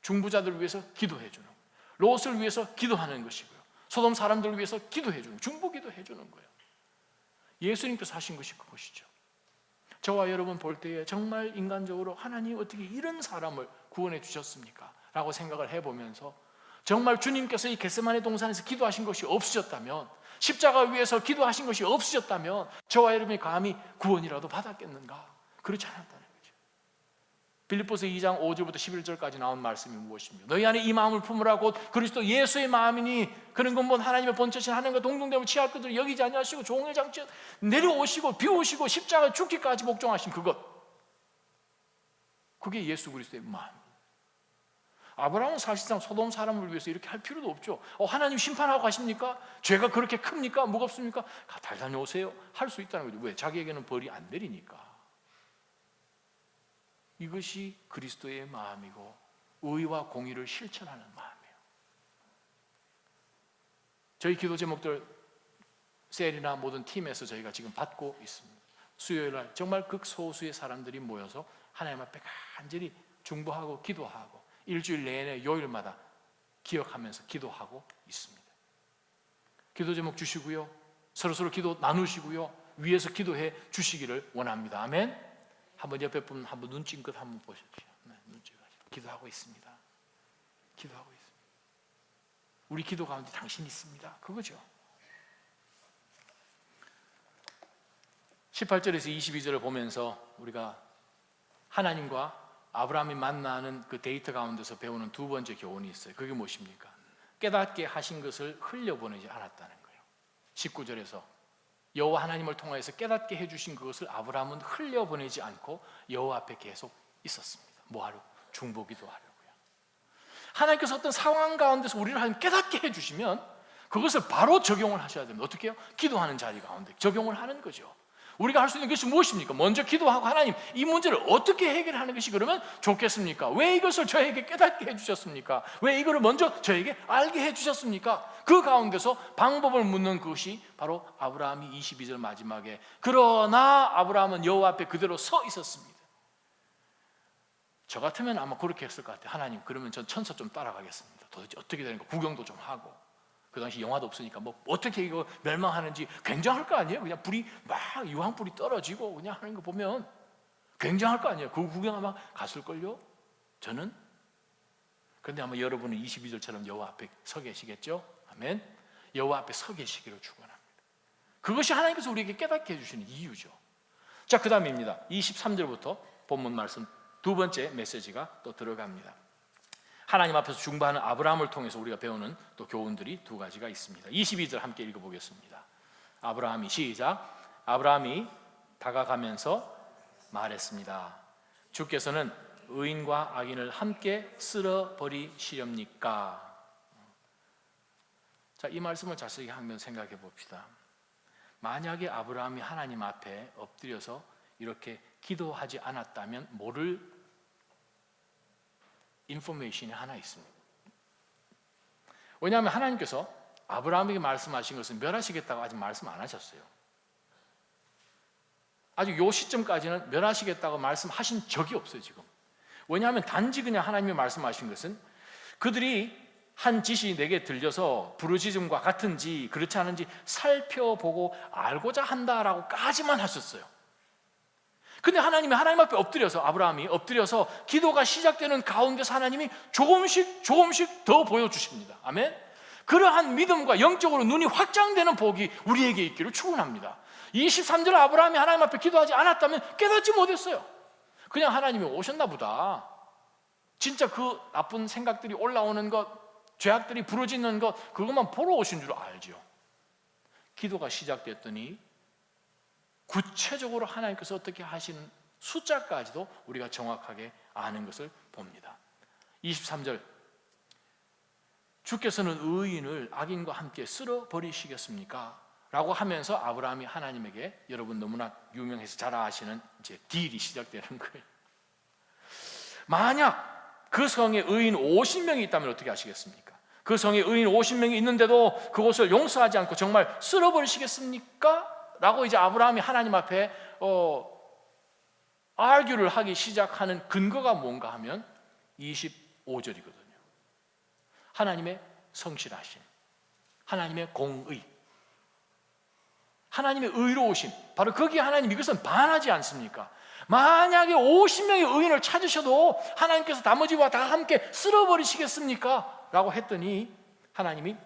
중부자들을 위해서 기도해 주는 거예요. 롯을 위해서 기도하는 것이고요. 소돔 사람들을 위해서 기도해 주는 거예요. 중보 기도해 주는 거예요. 예수님께서 하신 것이 그것이죠. 저와 여러분 볼 때에 정말 인간적으로 하나님 어떻게 이런 사람을 구원해 주셨습니까? 라고 생각을 해보면서 정말 주님께서 이 겟세마네 동산에서 기도하신 것이 없으셨다면, 십자가 위에서 기도하신 것이 없으셨다면 저와 여러분이 감히 구원이라도 받았겠는가? 그렇지 않았다는 거죠. 빌립보서 2장 5절부터 11절까지 나온 말씀이 무엇입니까? 너희 안에 이 마음을 품으라 곧 그리스도 예수의 마음이니 그는 근본 하나님의 본체신 하나님과 동등됨을 취할 것들을 여기지 아니하시고 종의 장치 내려오시고 비우시고 십자가 죽기까지 복종하신 그것, 그게 예수 그리스도의 마음. 아브라함은 사실상 소돔 사람을 위해서 이렇게 할 필요도 없죠. 하나님 심판하고 가십니까? 죄가 그렇게 큽니까? 무겁습니까? 잘 다녀오세요 할 수 있다는 거죠. 왜? 자기에게는 벌이 안 내리니까. 이것이 그리스도의 마음이고 의와 공의를 실천하는 마음이에요. 저희 기도 제목들 셀이나 모든 팀에서 저희가 지금 받고 있습니다. 수요일날 정말 극소수의 사람들이 모여서 하나님 앞에 간절히 중보하고 기도하고 일주일 내내 요일마다 기억하면서 기도하고 있습니다. 기도 제목 주시고요. 서로서로 기도 나누시고요, 위에서 기도해 주시기를 원합니다. 아멘. 한번 옆에 분 한번 눈 찡긋 한번 보십시오. 네, 눈 찡긋. 기도하고 있습니다. 기도하고 있습니다. 우리 기도 가운데 당신이 있습니다. 그거죠. 18절에서 22절을 보면서 우리가 하나님과 아브라함이 만나는 그 데이트 가운데서 배우는 두 번째 교훈이 있어요. 그게 무엇입니까? 깨닫게 하신 것을 흘려보내지 않았다는 거예요. 19절에서 여호와 하나님을 통하여서 깨닫게 해주신 그것을 아브라함은 흘려보내지 않고 여호와 앞에 계속 있었습니다. 뭐하러? 중보기도 하려고요. 하나님께서 어떤 상황 가운데서 우리를 하나님 깨닫게 해주시면 그것을 바로 적용을 하셔야 됩니다. 어떻게 해요? 기도하는 자리 가운데 적용을 하는 거죠. 우리가 할 수 있는 것이 무엇입니까? 먼저 기도하고 하나님, 이 문제를 어떻게 해결하는 것이 그러면 좋겠습니까? 왜 이것을 저에게 깨닫게 해주셨습니까? 왜 이거를 먼저 저에게 알게 해주셨습니까? 그 가운데서 방법을 묻는 것이 바로 아브라함이 22절 마지막에 그러나 아브라함은 여호와 앞에 그대로 서 있었습니다. 저 같으면 아마 그렇게 했을 것 같아요. 하나님, 그러면 전 천사 좀 따라가겠습니다. 도대체 어떻게 되는 거 구경도 좀 하고. 그 당시 영화도 없으니까 뭐 어떻게 이거 멸망하는지 굉장할 거 아니에요? 그냥 불이 막 유황불이 떨어지고 그냥 하는 거 보면 굉장할 거 아니에요? 그 구경 아마 갔을걸요? 저는? 그런데 아마 여러분은 22절처럼 여호와 앞에 서 계시겠죠? 아멘. 여호와 앞에 서 계시기를 축원합니다. 그것이 하나님께서 우리에게 깨닫게 해주시는 이유죠. 자, 그 다음입니다. 23절부터 본문 말씀 두 번째 메시지가 또 들어갑니다. 하나님 앞에서 중보하는 아브라함을 통해서 우리가 배우는 또 교훈들이 두 가지가 있습니다. 22절 함께 읽어보겠습니다. 아브라함이 시작. 아브라함이 다가가면서 말했습니다. 주께서는 의인과 악인을 함께 쓸어버리시렵니까? 자, 이 말씀을 자세히 한번 생각해 봅시다. 만약에 아브라함이 하나님 앞에 엎드려서 이렇게 기도하지 않았다면 모를 인포메이션이 하나 있습니다. 왜냐하면 하나님께서 아브라함에게 말씀하신 것은 멸하시겠다고 아직 말씀 안 하셨어요. 아직 이 시점까지는 멸하시겠다고 말씀하신 적이 없어요. 지금. 왜냐하면 단지 그냥 하나님이 말씀하신 것은 그들이 한 짓이 내게 들려서 부르짖음과 같은지 그렇지 않은지 살펴보고 알고자 한다라고까지만 하셨어요. 근데 하나님이 하나님 앞에 엎드려서 아브라함이 엎드려서 기도가 시작되는 가운데서 하나님이 조금씩 더 보여주십니다. 아멘. 그러한 믿음과 영적으로 눈이 확장되는 복이 우리에게 있기를 축원합니다. 23절 아브라함이 하나님 앞에 기도하지 않았다면 깨닫지 못했어요. 그냥 하나님이 오셨나 보다. 진짜 그 나쁜 생각들이 올라오는 것, 죄악들이 부러지는 것, 그것만 보러 오신 줄 알죠. 기도가 시작됐더니 구체적으로 하나님께서 어떻게 하시는 숫자까지도 우리가 정확하게 아는 것을 봅니다. 23절 주께서는 의인을 악인과 함께 쓸어버리시겠습니까? 라고 하면서 아브라함이 하나님에게 여러분 너무나 유명해서 잘 아시는 이제 딜이 시작되는 거예요. 만약 그 성에 의인 50명이 있다면 어떻게 하시겠습니까? 그 성에 의인 50명이 있는데도 그곳을 용서하지 않고 정말 쓸어버리시겠습니까? 라고 이제 아브라함이 하나님 앞에 argue를 하기 시작하는 근거가 뭔가 하면 25절이거든요. 하나님의 성실하심, 하나님의 공의, 하나님의 의로우심, 바로 거기에 하나님 이것은 반하지 않습니까? 만약에 50명의 의인을 찾으셔도 하나님께서 나머지와 다 함께 쓸어버리시겠습니까? 라고 했더니 하나님이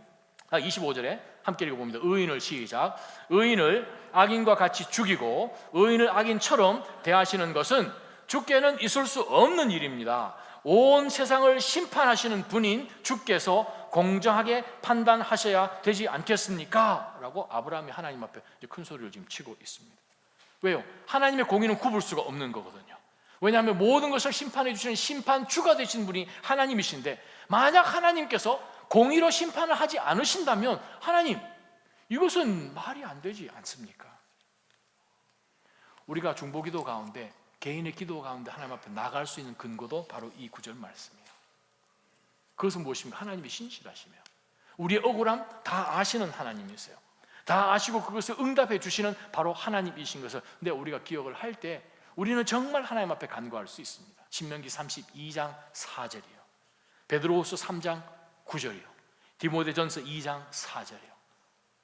25절에 함께 읽어봅니다. 의인을 시작. 의인을 악인과 같이 죽이고 의인을 악인처럼 대하시는 것은 주께는 있을 수 없는 일입니다. 온 세상을 심판하시는 분인 주께서 공정하게 판단하셔야 되지 않겠습니까? 라고 아브라함이 하나님 앞에 큰 소리를 지금 치고 있습니다. 왜요? 하나님의 공의는 굽을 수가 없는 거거든요. 왜냐하면 모든 것을 심판해 주시는 심판주가 되신 분이 하나님이신데 만약 하나님께서 공의로 심판을 하지 않으신다면 하나님, 이것은 말이 안 되지 않습니까? 우리가 중보기도 가운데 개인의 기도 가운데 하나님 앞에 나갈 수 있는 근거도 바로 이 구절 말씀이에요. 그것은 무엇입니까? 하나님이 신실하시며 우리의 억울함 다 아시는 하나님이세요. 다 아시고 그것을 응답해 주시는 바로 하나님이신 것을 근데 우리가 기억을 할 때 우리는 정말 하나님 앞에 간구할 수 있습니다. 신명기 32장 4절이요, 베드로후서 3장 9절이요, 디모데전서 2장 4절이요.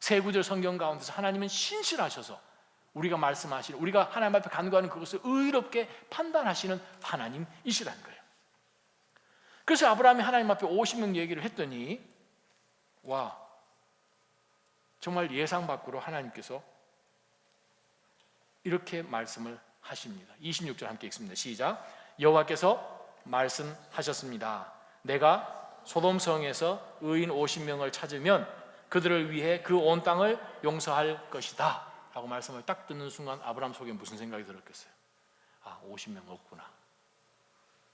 세 구절 성경 가운데서 하나님은 신실하셔서 우리가 말씀하시는, 우리가 하나님 앞에 간구하는 그것을 의롭게 판단하시는 하나님이시라는 거예요. 그래서 아브라함이 하나님 앞에 50명 얘기를 했더니 와, 정말 예상 밖으로 하나님께서 이렇게 말씀을 하십니다. 26절 함께 읽습니다. 시작. 여호와께서 말씀하셨습니다. 내가 소돔성에서 의인 50명을 찾으면 그들을 위해 그 온 땅을 용서할 것이다 라고 말씀을 딱 듣는 순간 아브라함 속에 무슨 생각이 들었겠어요? 아, 50명 없구나.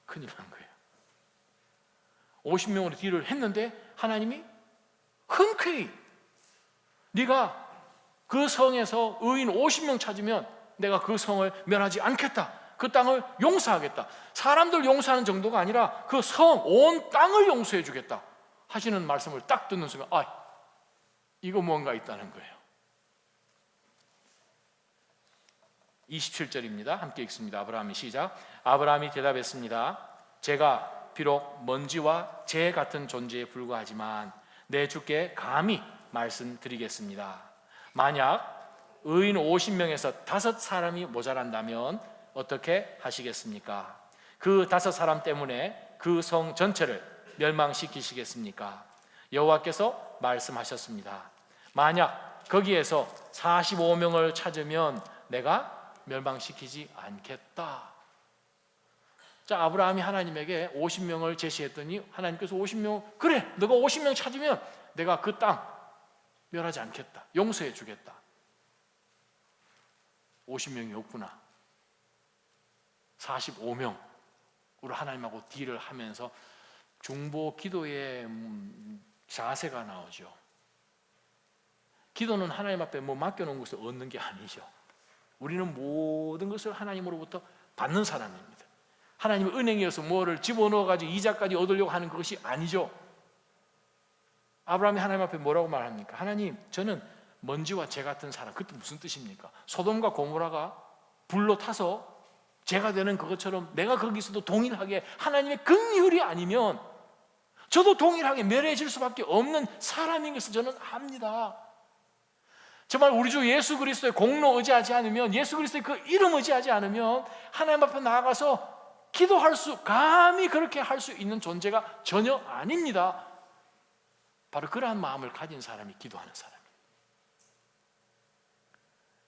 큰일 난 거예요. 50명으로 딜을 했는데 하나님이 흔쾌히 네가 그 성에서 의인 50명 찾으면 내가 그 성을 멸하지 않겠다, 그 땅을 용서하겠다, 사람들 용서하는 정도가 아니라 그 성, 온 땅을 용서해 주겠다 하시는 말씀을 딱 듣는 순간 아, 이거 뭔가 있다는 거예요. 27절입니다. 함께 읽습니다. 아브라함이 시작. 아브라함이 대답했습니다. 제가 비록 먼지와 재 같은 존재에 불과하지만 내 주께 감히 말씀드리겠습니다. 만약 의인 50명에서 5사람이 모자란다면 어떻게 하시겠습니까? 그 5사람 때문에 그 성 전체를 멸망시키시겠습니까? 여호와께서 말씀하셨습니다. 만약 거기에서 45명을 찾으면 내가 멸망시키지 않겠다. 자, 아브라함이 하나님에게 50명을 제시했더니 하나님께서 50명, 그래, 너가 50명 찾으면 내가 그 땅 멸하지 않겠다, 용서해 주겠다. 50명이 없구나. 45명으로 하나님하고 딜을 하면서 중보 기도의 자세가 나오죠. 기도는 하나님 앞에 뭐 맡겨놓은 것을 얻는 게 아니죠. 우리는 모든 것을 하나님으로부터 받는 사람입니다. 하나님의 은행이어서 뭐를 집어넣어가지고 이자까지 얻으려고 하는 것이 아니죠. 아브라함이 하나님 앞에 뭐라고 말합니까? 하나님, 저는 먼지와 재 같은 사람. 그때 무슨 뜻입니까? 소돔과 고모라가 불로 타서 재가 되는 그것처럼 내가 거기서도 동일하게 하나님의 긍휼이 아니면 저도 동일하게 멸해질 수밖에 없는 사람인 것을 저는 압니다. 정말 우리 주 예수 그리스도의 공로 의지하지 않으면, 예수 그리스도의 그 이름 의지하지 않으면 하나님 앞에 나아가서 기도할 수, 감히 그렇게 할 수 있는 존재가 전혀 아닙니다. 바로 그러한 마음을 가진 사람이 기도하는 사람이에요.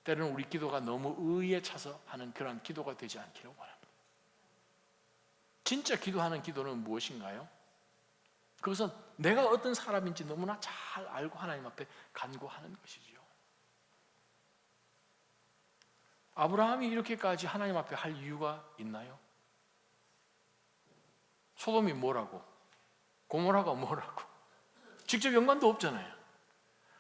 때로는 우리 기도가 너무 의에 차서 하는 그러한 기도가 되지 않기를 원합니다. 진짜 기도하는 기도는 무엇인가요? 그것은 내가 어떤 사람인지 너무나 잘 알고 하나님 앞에 간구하는 것이지요. 아브라함이 이렇게까지 하나님 앞에 할 이유가 있나요? 소돔이 뭐라고? 고모라가 뭐라고? 직접 연관도 없잖아요.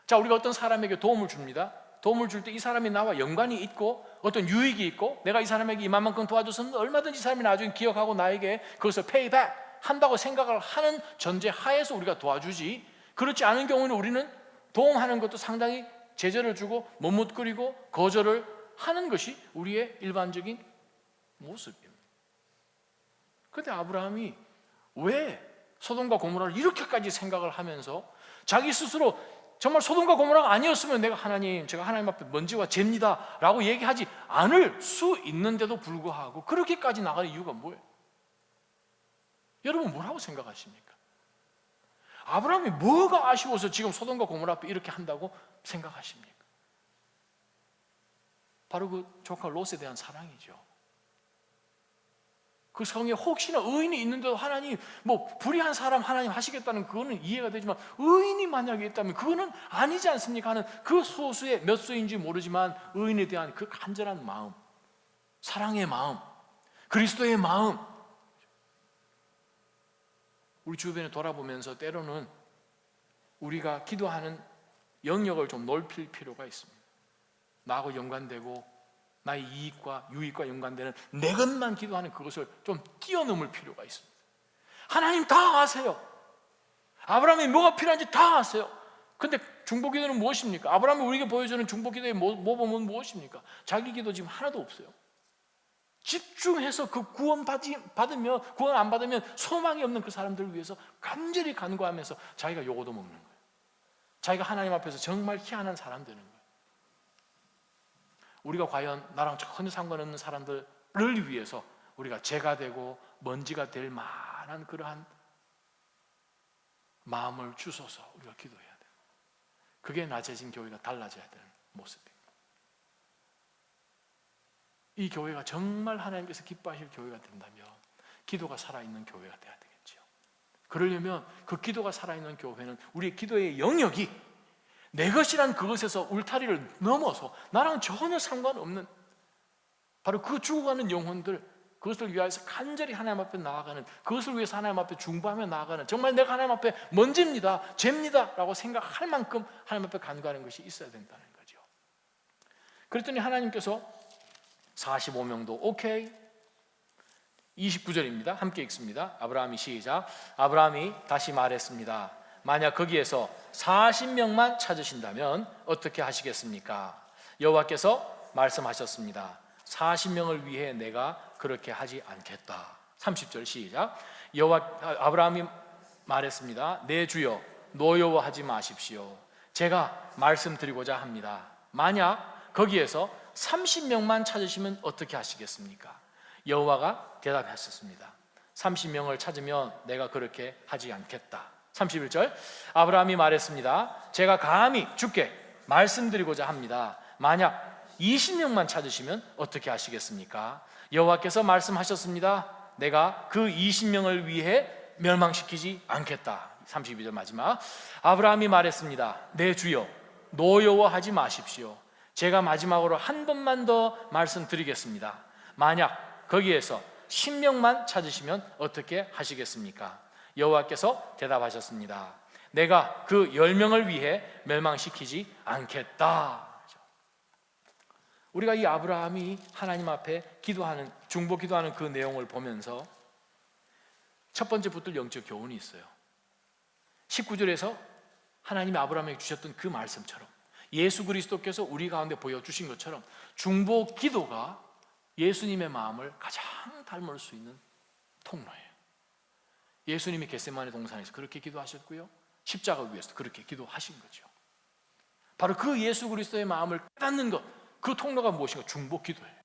자, 우리가 어떤 사람에게 도움을 줍니다. 도움을 줄 때 이 사람이 나와 연관이 있고 어떤 유익이 있고 내가 이 사람에게 이만큼 도와줘서는 얼마든지 이 사람이 나중에 기억하고 나에게 그것을 페이백 한다고 생각을 하는 전제 하에서 우리가 도와주지, 그렇지 않은 경우는 우리는 도움하는 것도 상당히 제재를 주고 머뭇거리고 거절을 하는 것이 우리의 일반적인 모습입니다. 그런데 아브라함이 왜 소돔과 고모라를 이렇게까지 생각을 하면서 자기 스스로 정말 소돔과 고모라가 아니었으면 내가 하나님, 제가 하나님 앞에 먼지와 죄입니다 라고 얘기하지 않을 수 있는데도 불구하고 그렇게까지 나가는 이유가 뭐예요? 여러분 뭐라고 생각하십니까? 아브라함이 뭐가 아쉬워서 지금 소돔과 고모라 앞에 이렇게 한다고 생각하십니까? 바로 그 조카 롯에 대한 사랑이죠. 그 성에 혹시나 의인이 있는데도 하나님, 뭐 불의한 사람 하나님 하시겠다는 그거는 이해가 되지만 의인이 만약에 있다면 그거는 아니지 않습니까? 하는 그 소수의 몇 수인지 모르지만 의인에 대한 그 간절한 마음, 사랑의 마음, 그리스도의 마음, 우리 주변에 돌아보면서 때로는 우리가 기도하는 영역을 좀 넓힐 필요가 있습니다. 나하고 연관되고 나의 이익과 유익과 연관되는 내 것만 기도하는 그것을 좀 뛰어넘을 필요가 있습니다. 하나님 다 아세요. 아브라함이 뭐가 필요한지 다 아세요. 근데 중보기도는 무엇입니까? 아브라함이 우리에게 보여주는 중보기도의 모범은 무엇입니까? 자기 기도 지금 하나도 없어요. 집중해서 그 구원 안 받으면 소망이 없는 그 사람들을 위해서 간절히 간구하면서 자기가 요거도 먹는 거예요. 자기가 하나님 앞에서 정말 희한한 사람 되는 거예요. 우리가 과연 나랑 전혀 상관없는 사람들을 위해서 우리가 죄가 되고 먼지가 될 만한 그러한 마음을 주소서 우리가 기도해야 돼요. 그게 낮아진 교회가 달라져야 되는 모습입니다. 이 교회가 정말 하나님께서 기뻐하실 교회가 된다면 기도가 살아있는 교회가 돼야 되겠죠. 그러려면 그 기도가 살아있는 교회는 우리의 기도의 영역이 내 것이란 그것에서 울타리를 넘어서 나랑 전혀 상관없는 바로 그 죽어가는 영혼들, 그것을 위해서 간절히 하나님 앞에 나아가는, 그것을 위해서 하나님 앞에 중보하며 나아가는, 정말 내가 하나님 앞에 먼지입니다, 죄입니다 라고 생각할 만큼 하나님 앞에 간구하는 것이 있어야 된다는 거죠. 그랬더니 하나님께서 45명도 오케이. 29절입니다. 함께 읽습니다. 아브라함이 시작. 아브라함이 다시 말했습니다. 만약 거기에서 40명만 찾으신다면 어떻게 하시겠습니까? 여호와께서 말씀하셨습니다. 40명을 위해 내가 그렇게 하지 않겠다. 30절 시작. 아브라함이 말했습니다. 내 주여 노여워하지 마십시오. 제가 말씀드리고자 합니다. 만약 거기에서 30명만 찾으시면 어떻게 하시겠습니까? 여호와가 대답하셨습니다. 30명을 찾으면 내가 그렇게 하지 않겠다. 31절 아브라함이 말했습니다. 제가 감히 주께 말씀드리고자 합니다. 만약 20명만 찾으시면 어떻게 하시겠습니까? 여호와께서 말씀하셨습니다. 내가 그 20명을 위해 멸망시키지 않겠다. 32절 마지막 아브라함이 말했습니다. 내 주여 노여워하지 마십시오. 제가 마지막으로 한 번만 더 말씀드리겠습니다. 만약 거기에서 10명만 찾으시면 어떻게 하시겠습니까? 여호와께서 대답하셨습니다. 내가 그 10명을 위해 멸망시키지 않겠다. 우리가 이 아브라함이 하나님 앞에 기도하는, 중보 기도하는 그 내용을 보면서 첫 번째 붙들 영적 교훈이 있어요. 19절에서 하나님이 아브라함에게 주셨던 그 말씀처럼 예수 그리스도께서 우리 가운데 보여주신 것처럼 중보 기도가 예수님의 마음을 가장 닮을 수 있는 통로예요. 예수님이 겟세마네 동산에서 그렇게 기도하셨고요, 십자가를 위해서 그렇게 기도하신 거죠. 바로 그 예수 그리스도의 마음을 깨닫는 것, 그 통로가 무엇인가? 중보 기도예요.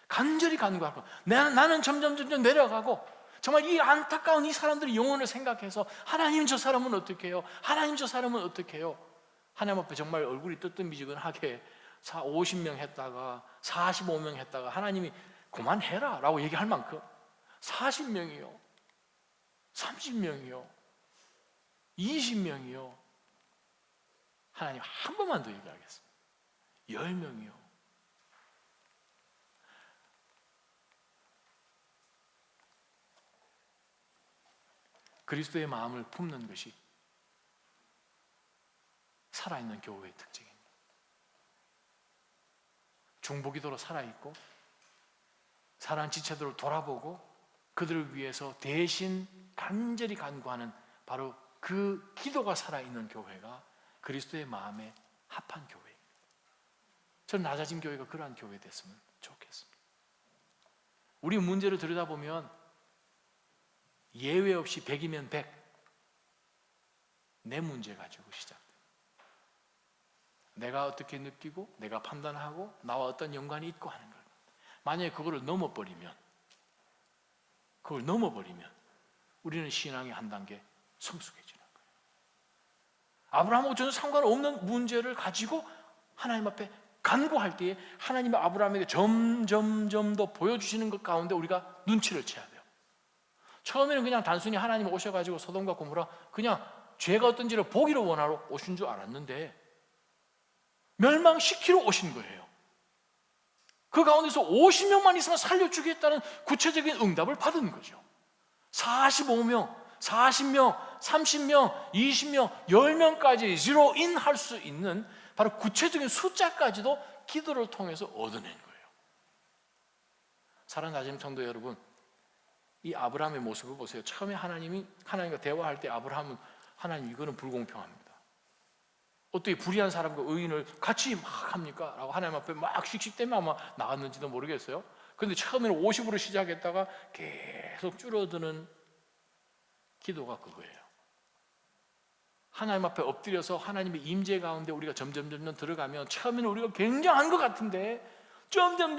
간절히 간구하고 나는 점점 내려가고 정말 이 안타까운 이 사람들의 영혼을 생각해서 하나님 저 사람은 어떻게 해요? 하나님 저 사람은 어떻게 해요? 하나님 앞에 정말 얼굴이 뜨뜻미지근하게 50명 했다가 45명 했다가 하나님이 그만해라 라고 얘기할 만큼 40명이요, 30명이요, 20명이요. 하나님 한 번만 더 얘기하겠습니다. 10명이요. 그리스도의 마음을 품는 것이 살아있는 교회의 특징입니다. 중보기도로 살아있고 사랑하는 지체들을 돌아보고 그들을 위해서 대신 간절히 간구하는 바로 그 기도가 살아있는 교회가 그리스도의 마음에 합한 교회입니다. 저는 낮아진 교회가 그러한 교회 됐으면 좋겠습니다. 우리 문제를 들여다보면 예외 없이 100이면 100, 내 문제 가지고 시작돼요. 내가 어떻게 느끼고 내가 판단하고 나와 어떤 연관이 있고 하는 걸. 만약에 그걸 넘어버리면 우리는 신앙의 한 단계 성숙해지는 거예요. 아브라함하고 전혀 상관없는 문제를 가지고 하나님 앞에 간구할 때에 하나님이 아브라함에게 점점 더 보여주시는 것 가운데 우리가 눈치를 채야 돼요. 처음에는 그냥 단순히 하나님 오셔가지고 소돔과 고모라 그냥 죄가 어떤지를 보기를 원하러 오신 줄 알았는데 멸망시키러 오신 거예요. 그 가운데서 50명만 있으면 살려주겠다는 구체적인 응답을 받은 거죠. 45명, 40명, 30명, 20명, 10명까지 제로인 할 수 있는 바로 구체적인 숫자까지도 기도를 통해서 얻어낸 거예요. 사랑하는 다짐 성도 여러분, 이 아브라함의 모습을 보세요. 처음에 하나님과 대화할 때 아브라함은 하나님 이거는 불공평합니다. 어떻게 불의한 사람과 의인을 같이 막 합니까? 라고 하나님 앞에 막 씩씩대며 아마 나왔는지도 모르겠어요. 그런데 처음에는 50으로 시작했다가 계속 줄어드는 기도가 그거예요. 하나님 앞에 엎드려서 하나님의 임재 가운데 우리가 점점 들어가면 처음에는 우리가 굉장한 것 같은데 점점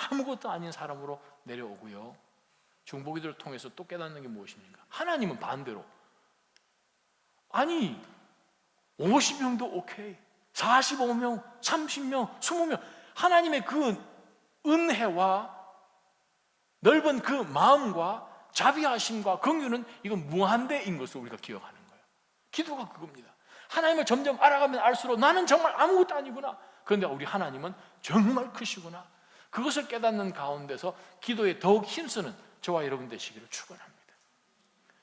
아무것도 아닌 사람으로 내려오고요. 중보기도를 통해서 또 깨닫는 게 무엇입니까? 하나님은 반대로 아니 50명도 오케이, 45명, 30명, 20명 하나님의 그 은혜와 넓은 그 마음과 자비하심과 긍휼은 이건 무한대인 것을 우리가 기억하는 거예요. 기도가 그겁니다. 하나님을 점점 알아가면 알수록 나는 정말 아무것도 아니구나. 그런데 우리 하나님은 정말 크시구나. 그것을 깨닫는 가운데서 기도에 더욱 힘쓰는 저와 여러분 되시기를 축원합니다.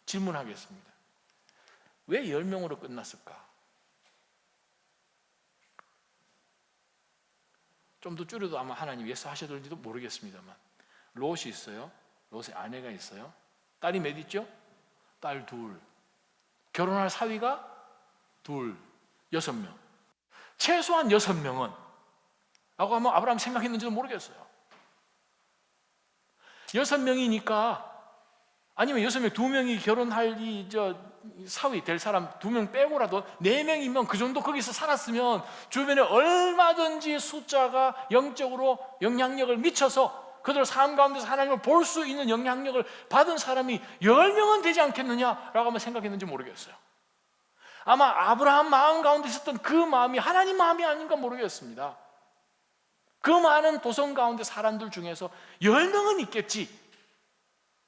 질문하겠습니다. 왜 10명으로 끝났을까? 좀 더 줄여도 아마 하나님 예수 하셔도 모르겠습니다만 롯이 있어요. 롯의 아내가 있어요. 딸이 몇 있죠? 딸 2. 결혼할 사위가 2, 6명. 최소한 6명은 라고 하면 아브라함 생각했는지도 모르겠어요. 6명이니까 아니면 6명 2명이 결혼할 사위 될 사람 2명 빼고라도 4명이면 그 정도 거기서 살았으면 주변에 얼마든지 숫자가 영적으로 영향력을 미쳐서 그들 삶 가운데서 하나님을 볼 수 있는 영향력을 받은 사람이 10명은 되지 않겠느냐라고 하면 생각했는지 모르겠어요. 아마 아브라함 마음 가운데 있었던 그 마음이 하나님 마음이 아닌가 모르겠습니다. 그 많은 도성 가운데 사람들 중에서 10명은 있겠지.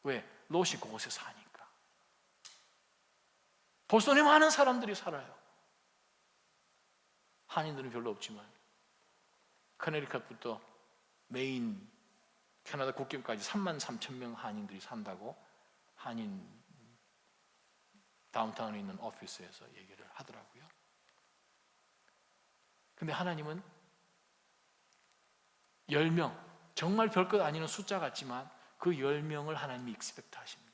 왜? 롯이 그곳에 사니까. 보스턴에 많은 사람들이 살아요. 한인들은 별로 없지만 커네리컷부터 메인 캐나다 국경까지 33,000명 한인들이 산다고 한인 다운타운에 있는 오피스에서 얘기를 하더라고요. 근데 하나님은 10명, 정말 별것 아니는 숫자 같지만 그 10명을 하나님이 익스펙트 하십니다.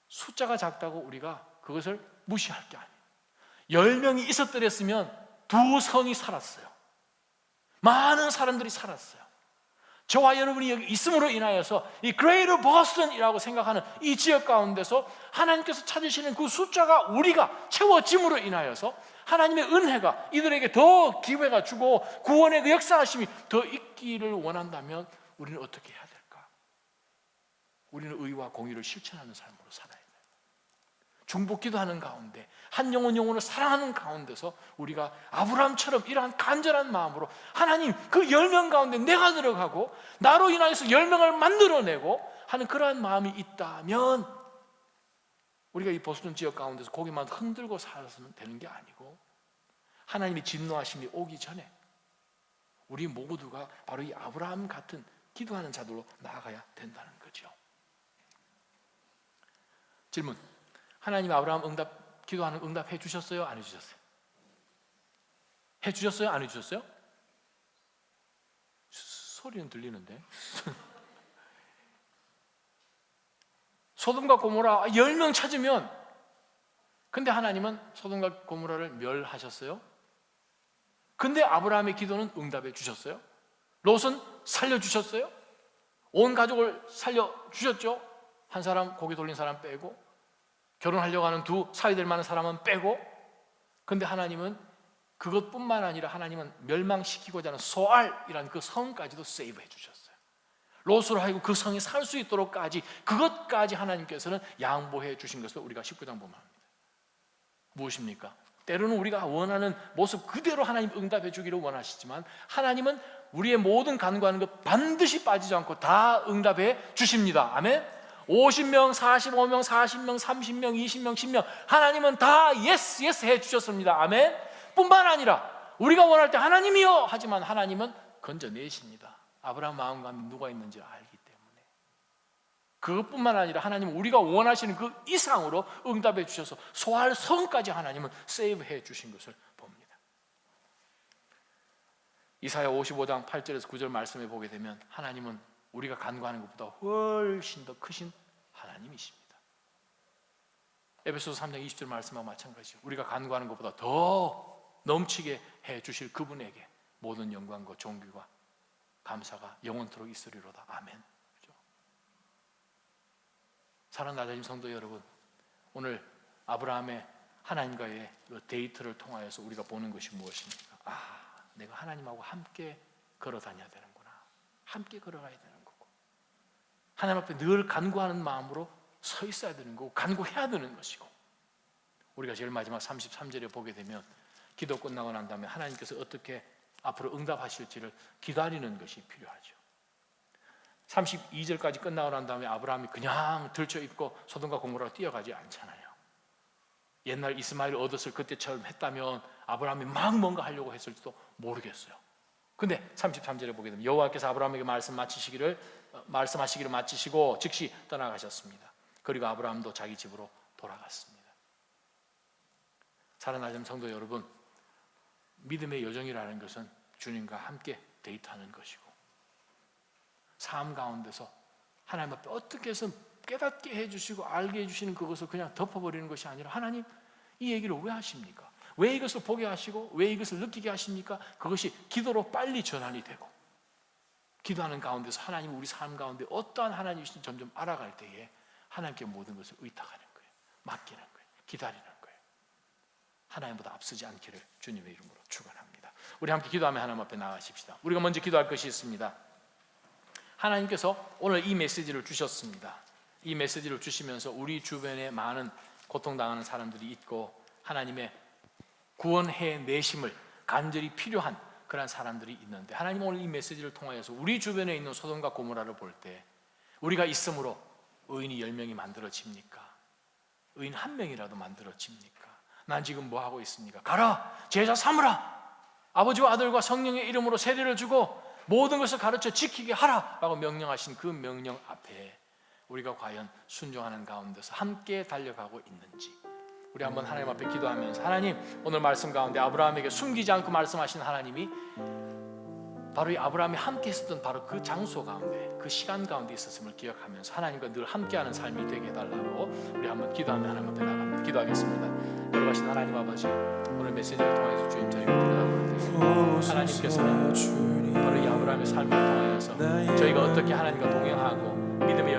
숫자가 작다고 우리가 그것을 무시할 게 아니에요. 10명이 있었더랬으면 2성이 살았어요. 많은 사람들이 살았어요. 저와 여러분이 여기 있음으로 인하여서 이 Greater Boston이라고 생각하는 이 지역 가운데서 하나님께서 찾으시는 그 숫자가 우리가 채워짐으로 인하여서 하나님의 은혜가 이들에게 더 기회가 주고 구원의 그 역사하심이 더 있기를 원한다면 우리는 어떻게 해야 될까? 우리는 의와 공의를 실천하는 삶으로 살아야 돼요. 중보기도하는 가운데 한 영혼을 사랑하는 가운데서 우리가 아브라함처럼 이러한 간절한 마음으로 하나님 그 10명 가운데 내가 들어가고 나로 인하여서 10명을 만들어내고 하는 그러한 마음이 있다면 우리가 이 보스턴 지역 가운데서 고개만 흔들고 살아서는 되는 게 아니고 하나님의 진노하심이 오기 전에 우리 모두가 바로 이 아브라함 같은 기도하는 자들로 나아가야 된다는 거죠. 질문. 하나님 아브라함 기도하는 응답해 주셨어요? 안 해주셨어요? 해주셨어요? 안 해주셨어요? 소리는 들리는데 소돔과 고모라 10명 찾으면 근데 하나님은 소돔과 고모라를 멸하셨어요? 근데 아브라함의 기도는 응답해 주셨어요? 롯은 살려주셨어요? 온 가족을 살려주셨죠? 한 사람 고개 돌린 사람 빼고 결혼하려고 하는 2 사위 될 만한 사람은 빼고 근데 하나님은 그것뿐만 아니라 하나님은 멸망시키고자 하는 소알이라는 그 성까지도 세이브해 주셨어요. 롯으로 하여금 그 성이 살 수 있도록까지 그것까지 하나님께서는 양보해 주신 것을 우리가 19장 보면 합니다. 무엇입니까? 때로는 우리가 원하는 모습 그대로 하나님 응답해 주기를 원하시지만 하나님은 우리의 모든 간구하는 것 반드시 빠지지 않고 다 응답해 주십니다. 아멘. 50명, 45명, 40명, 30명, 20명, 10명 하나님은 다 예스 해주셨습니다. 아멘. 뿐만 아니라 우리가 원할 때 하나님이요 하지만 하나님은 건져내십니다. 아브라함 마음 가운데 누가 있는지 알기 때문에 그것뿐만 아니라 하나님은 우리가 원하시는 그 이상으로 응답해 주셔서 소할 성까지 하나님은 세이브해 주신 것을 봅니다. 이사야 55장 8절에서 9절 말씀에 보게 되면 하나님은 우리가 간구하는 것보다 훨씬 더 크신 하나님이십니다. 에베소서 3장 20절 말씀과 마찬가지죠. 우리가 간구하는 것보다 더 넘치게 해 주실 그분에게 모든 영광과 존귀와 감사가 영원토록 있으리로다. 아멘. 그렇죠? 사랑하는 나자님 성도 여러분, 오늘 아브라함의 하나님과의 그 데이트를 통하여서 우리가 보는 것이 무엇입니까? 내가 하나님하고 함께 걸어 다녀야 되는구나. 함께 걸어가야 되는 거고, 하나님 앞에 늘 간구하는 마음으로 서 있어야 되는 거고, 간구해야 되는 것이고, 우리가 제일 마지막 33절에 보게 되면 기도 끝나고 난 다음에 하나님께서 어떻게 앞으로 응답하실지를 기다리는 것이 필요하죠. 32절까지 끝나고 난 다음에 아브라함이 그냥 들쳐입고 소돔과 고모라로 뛰어가지 않잖아요. 옛날 이스마엘 얻었을 그때처럼 했다면 아브라함이 막 뭔가 하려고 했을지도 모르겠어요. 근데 33절에 보게 되면 여호와께서 아브라함에게 말씀하시기를 마치시고 즉시 떠나가셨습니다. 그리고 아브라함도 자기 집으로 돌아갔습니다. 사랑하는 성도 여러분, 믿음의 여정이라는 것은 주님과 함께 데이트하는 것이고, 삶 가운데서 하나님 앞에 어떻게 해서 깨닫게 해주시고 알게 해주시는 그것을 그냥 덮어버리는 것이 아니라, 하나님 이 얘기를 왜 하십니까? 왜 이것을 보게 하시고 왜 이것을 느끼게 하십니까? 그것이 기도로 빨리 전환이 되고, 기도하는 가운데서 하나님 우리 삶 가운데 어떠한 하나님이신지 점점 알아갈 때에 하나님께 모든 것을 의탁하는 거예요. 맡기는 거예요. 기다리는 거예요. 하나님보다 앞서지 않기를 주님의 이름으로 축원합니다. 우리 함께 기도하며 하나님 앞에 나가십시다. 우리가 먼저 기도할 것이 있습니다. 하나님께서 오늘 이 메시지를 주셨습니다. 이 메시지를 주시면서 우리 주변에 많은 고통당하는 사람들이 있고, 하나님의 구원해 내심을 간절히 필요한 그런 사람들이 있는데, 하나님 오늘 이 메시지를 통하여서 우리 주변에 있는 소돔과 고모라를 볼 때 우리가 있음으로 의인이 10명이 만들어집니까? 의인 1명이라도 만들어집니까? 난 지금 뭐 하고 있습니까? 가라, 제자 삼으라, 아버지와 아들과 성령의 이름으로 세례를 주고 모든 것을 가르쳐 지키게 하라 라고 명령하신 그 명령 앞에 우리가 과연 순종하는 가운데서 함께 달려가고 있는지, 우리 한번 하나님 앞에 기도하면서, 하나님 오늘 말씀 가운데 아브라함에게 숨기지 않고 말씀하신 하나님이 바로 이 아브라함이 함께 있었던 바로 그 장소 가운데, 그 시간 가운데 있었음을 기억하면서 하나님과 늘 함께하는 삶이 되게 해달라고 우리 한번 기도하며 하나님 앞에 나갑니다. 기도하겠습니다. 거룩하신 하나님 아버지, 오늘 메시지를 통해서 주님 저희가 들어가고 하나님께서는 바로 이 아브라함의 삶을 통하여서 저희가 어떻게 하나님과 동행하고 믿음의